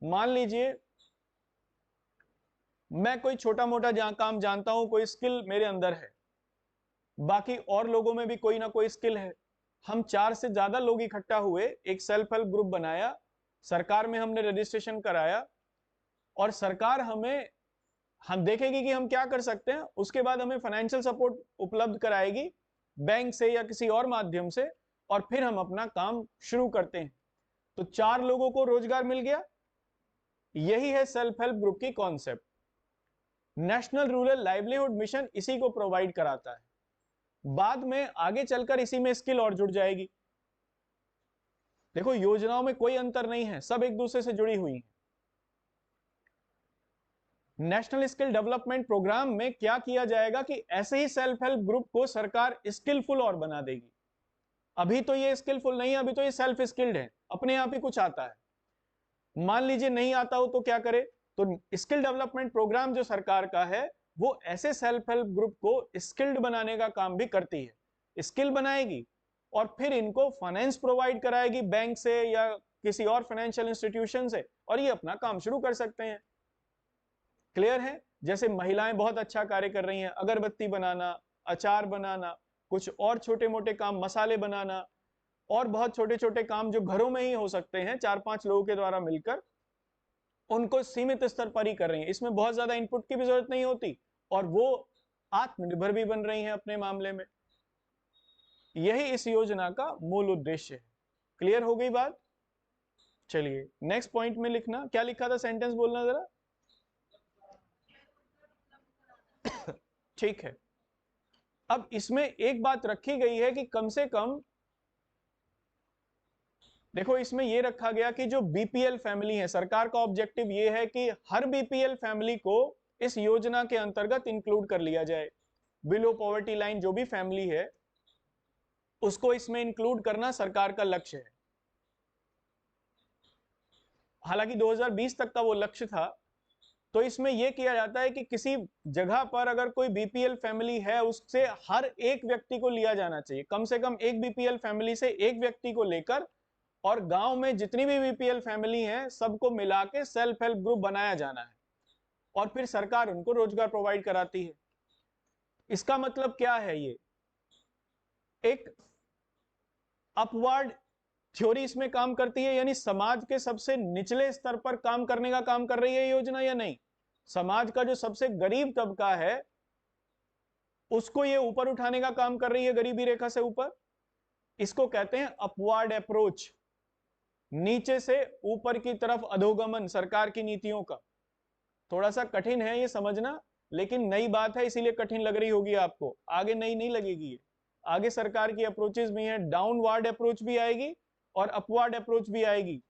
मान लीजिए मैं कोई छोटा मोटा काम जानता हूं, कोई स्किल मेरे अंदर है, बाकी और लोगों में भी कोई ना कोई स्किल है, हम 4 से ज्यादा लोग इकट्ठा हुए, एक सेल्फ हेल्प ग्रुप बनाया, सरकार में हमने रजिस्ट्रेशन कराया, और सरकार हम देखेगी कि हम क्या कर सकते हैं, उसके बाद हमें फाइनेंशियल सपोर्ट उपलब्ध कराएगी बैंक से या किसी और माध्यम से, और फिर हम अपना काम शुरू करते हैं। तो 4 लोगों को रोजगार मिल गया, यही है सेल्फ हेल्प ग्रुप की concept. National rural livelihood mission इसी को प्रोवाइड कराता है, बाद में आगे चलकर इसी में स्किल और जुड़ जाएगी। देखो योजनाओं में कोई अंतर नहीं है, सब एक दूसरे से जुड़ी हुई हैं। नेशनल स्किल डेवलपमेंट प्रोग्राम में क्या किया जाएगा कि ऐसे ही सेल्फ हेल्प ग्रुप को सरकार स्किलफुल और बना देगी। अभी तो ये स्किलफुल नहीं है, अभी तो ये सेल्फ स्किल्ड है, अपने आप ही कुछ आता है। मान लीजिए नहीं आता हो तो क्या करे, तो स्किल डेवलपमेंट प्रोग्राम जो सरकार का है वो ऐसे सेल्फ हेल्प ग्रुप को स्किल्ड बनाने का काम भी करती है, स्किल बनाएगी और फिर इनको फाइनेंस प्रोवाइड कराएगी बैंक से या किसी और फाइनेंशियल इंस्टीट्यूशन से, और ये अपना काम शुरू कर सकते हैं। क्लियर है? जैसे महिलाएं बहुत अच्छा कार्य कर रही हैं, अगरबत्ती बनाना, अचार बनाना, कुछ और छोटे मोटे काम, मसाले बनाना, और बहुत छोटे छोटे काम जो घरों में ही हो सकते हैं 4-5 लोगों के द्वारा मिलकर, उनको सीमित स्तर पर ही कर रही हैं। इसमें बहुत ज्यादा इनपुट की भी जरूरत नहीं होती और वो आत्मनिर्भर भी बन रही हैं अपने मामले में। यही इस योजना का मूल उद्देश्य है। क्लियर हो गई बात? चलिए नेक्स्ट पॉइंट में लिखना, क्या लिखा था, सेंटेंस बोलना जरा। ठीक है, अब इसमें एक बात रखी गई है कि कम से कम, देखो इसमें यह रखा गया कि जो बीपीएल फैमिली है, सरकार का ऑब्जेक्टिव यह है कि हर बीपीएल फैमिली को इस योजना के अंतर्गत इंक्लूड कर लिया जाए। बिलो पॉवर्टी लाइन जो भी फैमिली है उसको इसमें इंक्लूड करना सरकार का लक्ष्य है। हालांकि 2020 तक का वो लक्ष्य था, तो इसमें यह किया जाता है कि किसी जगह पर अगर कोई बीपीएल फैमिली है उससे हर एक व्यक्ति को लिया जाना चाहिए, कम से कम एक बीपीएल फैमिली से एक व्यक्ति को लेकर, और गांव में जितनी भी बीपीएल फैमिली हैं सबको मिला के सेल्फ हेल्प ग्रुप बनाया जाना है, और फिर सरकार उनको रोजगार प्रोवाइड कराती है। इसका मतलब क्या है, ये एक अपवर्ड थ्योरी इसमें काम करती है, यानी समाज के सबसे निचले स्तर पर काम करने का काम कर रही है योजना, या नहीं? समाज का जो सबसे गरीब तबका है उसको ये ऊपर उठाने का काम कर रही है गरीबी रेखा से ऊपर। इसको कहते हैं अपवार्ड अप्रोच, नीचे से ऊपर की तरफ अधोगमन सरकार की नीतियों का। थोड़ा सा कठिन है ये समझना, लेकिन नई बात है इसीलिए कठिन लग रही होगी आपको, आगे नई नहीं लगेगी ये। आगे सरकार की अप्रोचेस भी हैं, डाउनवार्ड अप्रोच भी आएगी और अपवार्ड अप्रोच भी आएगी।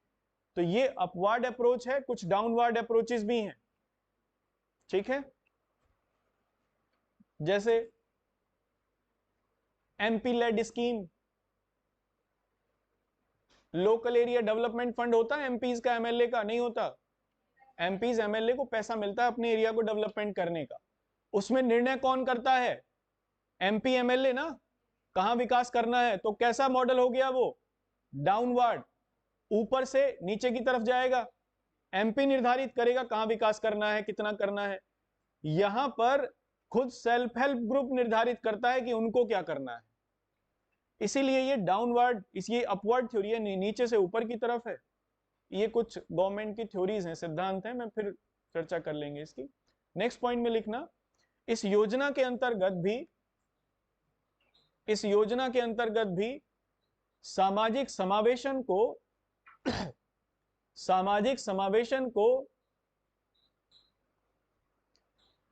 तो ये अपवार्ड अप्रोच है, कुछ डाउनवार्ड अप्रोचेस भी हैं, ठीक है। जैसे MP LAD scheme, local area development fund होता है एमपीज का, एमएलए का नहीं होता। एमपीज एमएलए को पैसा मिलता है अपने एरिया को डेवलपमेंट करने का, उसमें निर्णय कौन करता है? एमपी एमएलए ना, कहां विकास करना है। तो कैसा मॉडल हो गया वो? डाउनवर्ड, ऊपर से नीचे की तरफ जाएगा। एमपी निर्धारित करेगा कहां विकास करना है, कितना करना है। यहां पर खुद सेल्फ हेल्प ग्रुप निर्धारित करता है कि उनको क्या करना है। इसीलिए ये डाउनवर्ड, ये अपवर्ड थ्योरी है, नीचे से ऊपर की तरफ है। ये कुछ गवर्नमेंट की थ्योरीज हैं, सिद्धांत हैं, मैं फिर चर्चा कर लेंगे इसकी। नेक्स्ट पॉइंट में लिखना, इस योजना के अंतर्गत भी सामाजिक समावेशन को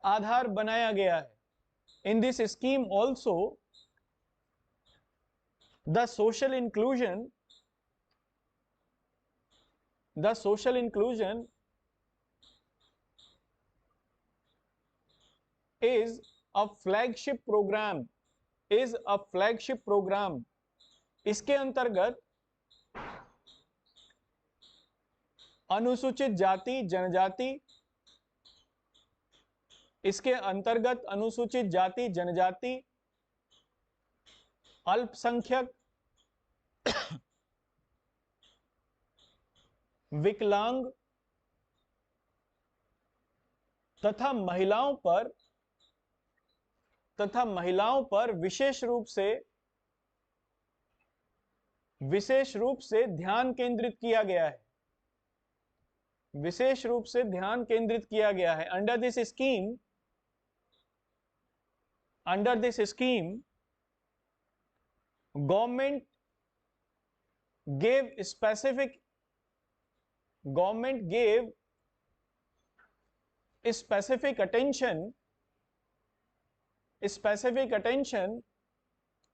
आधार बनाया गया है। In this scheme also the social inclusion is a flagship program। इसके अंतर्गत अनुसूचित जाति जनजाति, अल्पसंख्यक, विकलांग तथा महिलाओं पर विशेष रूप से ध्यान केंद्रित किया गया है। Under this scheme government gave specific attention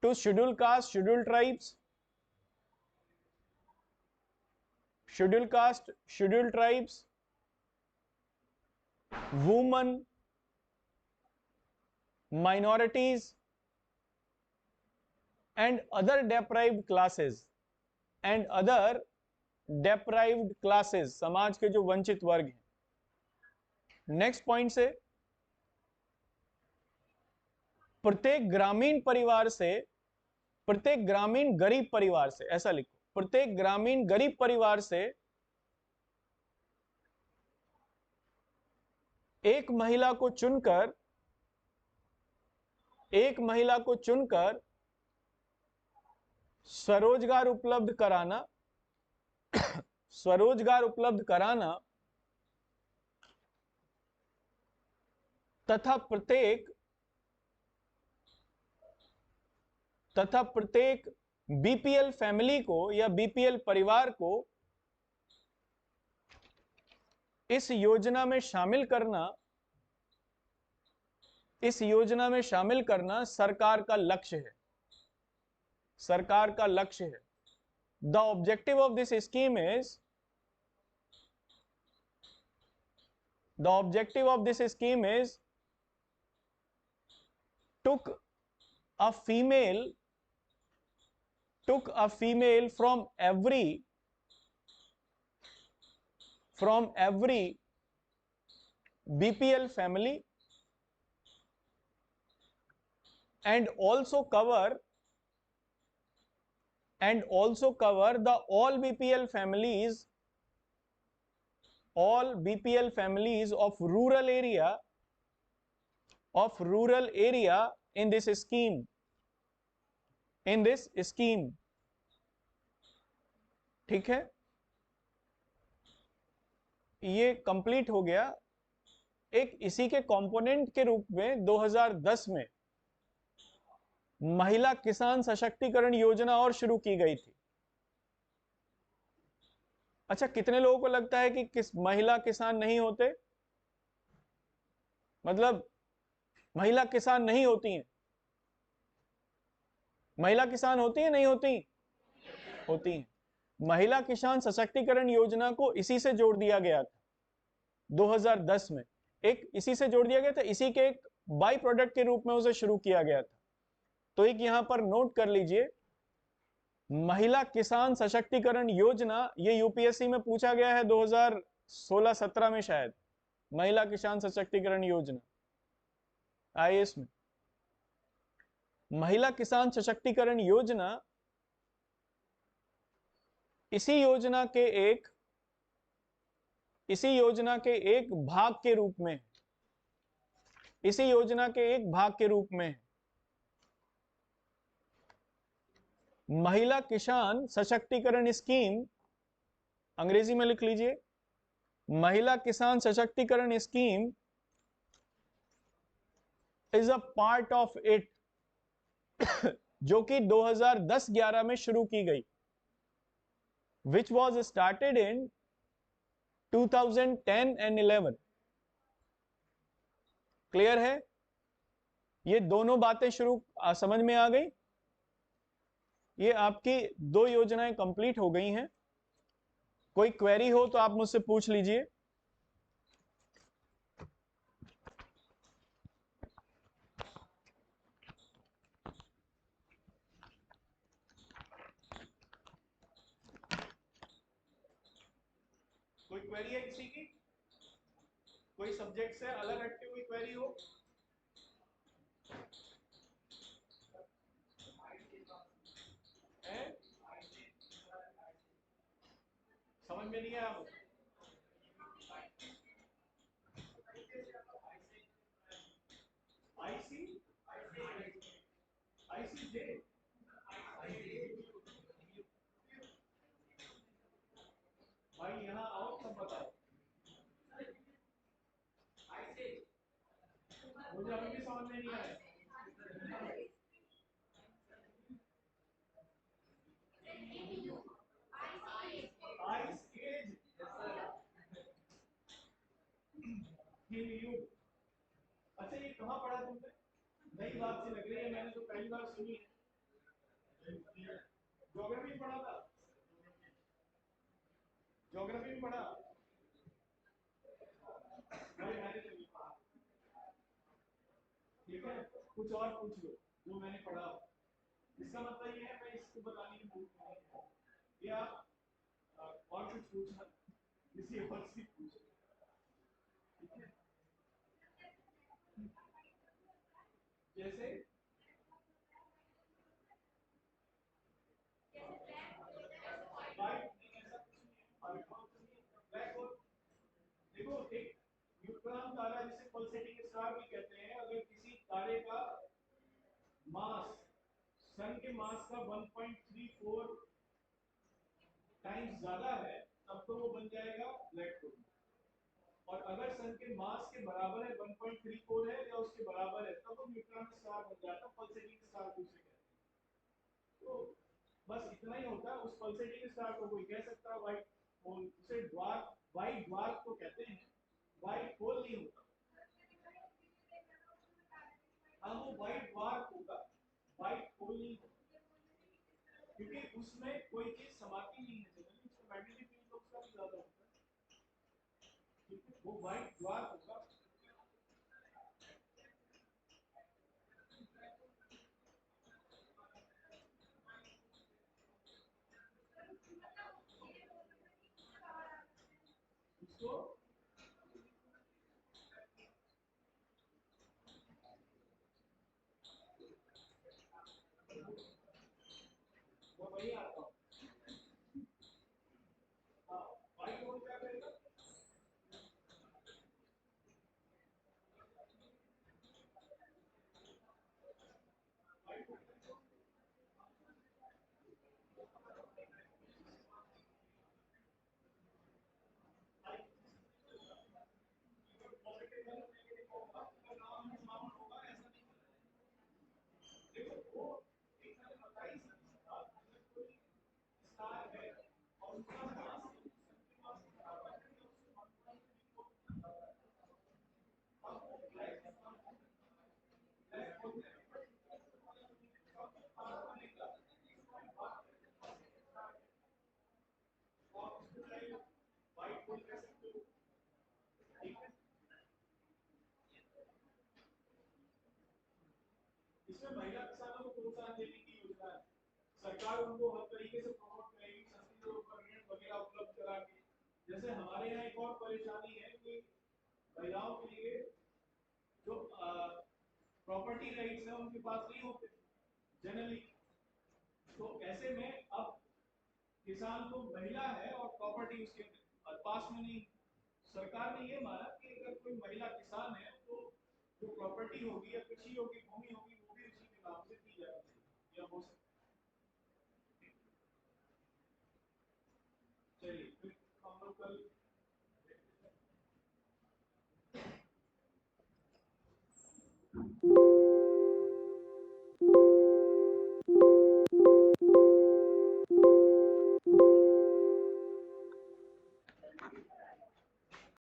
to scheduled caste, scheduled tribes, women, minorities and other deprived classes, समाज के जो वंचित वर्ग हैं। नेक्स्ट पॉइंट से, प्रत्येक ग्रामीण गरीब परिवार से, ऐसा लिखो, प्रत्येक ग्रामीण गरीब परिवार से एक महिला को चुनकर स्वरोजगार उपलब्ध कराना तथा प्रत्येक बीपीएल फैमिली को या बीपीएल परिवार को इस योजना में शामिल करना सरकार का लक्ष्य है। The objective of this scheme is took a female from every BPL family and also cover the all BPL families of rural area in this scheme। ठीक है, ये कंप्लीट हो गया। एक इसी के कंपोनेंट के रूप में 2010 में महिला किसान सशक्तिकरण योजना और शुरू की गई थी। अच्छा, कितने लोगों को लगता है कि महिला किसान नहीं होते, मतलब महिला किसान नहीं होती हैं? महिला किसान होती है नहीं होती? होती हैं। महिला किसान सशक्तिकरण योजना को इसी से जोड़ दिया गया था 2010 में। एक इसी से जोड़ दिया गया था, इसी के एक बाई प्रोडक्ट के रूप में उसे शुरू किया गया था। तो एक यहां पर नोट कर लीजिए, महिला किसान सशक्तिकरण योजना, ये यूपीएससी में पूछा गया है 2016-17 में शायद। महिला किसान सशक्तिकरण योजना आईएएस में। महिला किसान सशक्तिकरण योजना इसी योजना के एक भाग के रूप में, इसी योजना के एक भाग के रूप में महिला किसान सशक्तिकरण स्कीम, अंग्रेजी में लिख लीजिए, महिला किसान सशक्तिकरण scheme is a part of it, जो कि 2010-11 में शुरू की गई, which was started in 2010 and 11। Clear है? ये दोनों बातें समझ में आ गई। ये आपकी दो योजनाएं कंप्लीट हो गई हैं। कोई क्वेरी हो तो आप मुझसे पूछ लीजिए। कोई क्वेरी है किसी की? कोई सब्जेक्ट से अलग हटके कोई क्वेरी हो? है? समझ में नहीं आया? आईसी आईसीजे भाई यहाँ आओ, सब बताओ। मुझे अभी भी समझ में नहीं आया। आइस एज युग। अच्छा, ये कहाँ पढ़ा तुमने? नई बात सी लग रही है, मैंने तो पहली बार सुनी है। ज्योग्राफी में पढ़ा था? ज्योग्राफी में पढ़ा? भाई मैंने तो नहीं पढ़ा। ठीक है, कुछ और पूछ लो जो मैंने पढ़ा। इसका मतलब ये है मैं इसको बताने की भूल नहीं है, या और कुछ पूछना, किसी और से पूछ। ठीक है, जैसे ब्लैक होल। देखो, एक न्यूट्रॉन तारा जिसे पल्सेटिंग स्टार भी कहते हैं, अगर किसी तारे का मास सन के मास का 1.34 टाइम्स ज्यादा है, तब तो वो बन जाएगा ब्लैक होल। और अगर सन के मास के बराबर है, 1.34 है या उसके बराबर है, तब वो न्यूट्रॉन स्टार बन जाता है, पल्सेटिंग स्टार उसे कहते हैं। तो बस इतना ही होता है। उस पल्सेटिंग स्टार को कोई कह सकता है व्हाइट होल, उसे ड्वार्फ, व्हाइट ड्वार्फ को कहते हैं, व्हाइट होल नहीं होता। हाँ, वो व्हाइट ड्वार्फ होगा, व्हाइट होल नहीं होगा, क्योंकि उसमें कोई चीज समाती नहीं है, जनरली उसका मैग्नेटिक फील्ड उसका भी ज्यादा होता है। ठीक है, वो व्हाइट ड्वार्फ होगा। उसको वो वही आता हूँ। हाँ, व्हाइट होल क्या करेगा? इसमें महिला किसानों को प्रोत्साहन देने की योजना है। सरकार उनको हर तरीके से प्रमोट करेगी, सस्ती दरों पर ऋण वगैरह उपलब्ध करा के। जैसे हमारे यहाँ एक और परेशानी है कि महिलाओं के लिए जो प्रॉपर्टी राइट्स है उनके पास नहीं होते जनरली। तो ऐसे में अब किसान तो महिला है और प्रॉपर्टी उसके पास में नहीं। सरकार ने ये माना कि अगर कोई महिला किसान है तो जो प्रॉपर्टी होगी या कृषि होगी, भूमि होगी, वो भी उसी के नाम से दी जानी चाहिए या हो सकती है।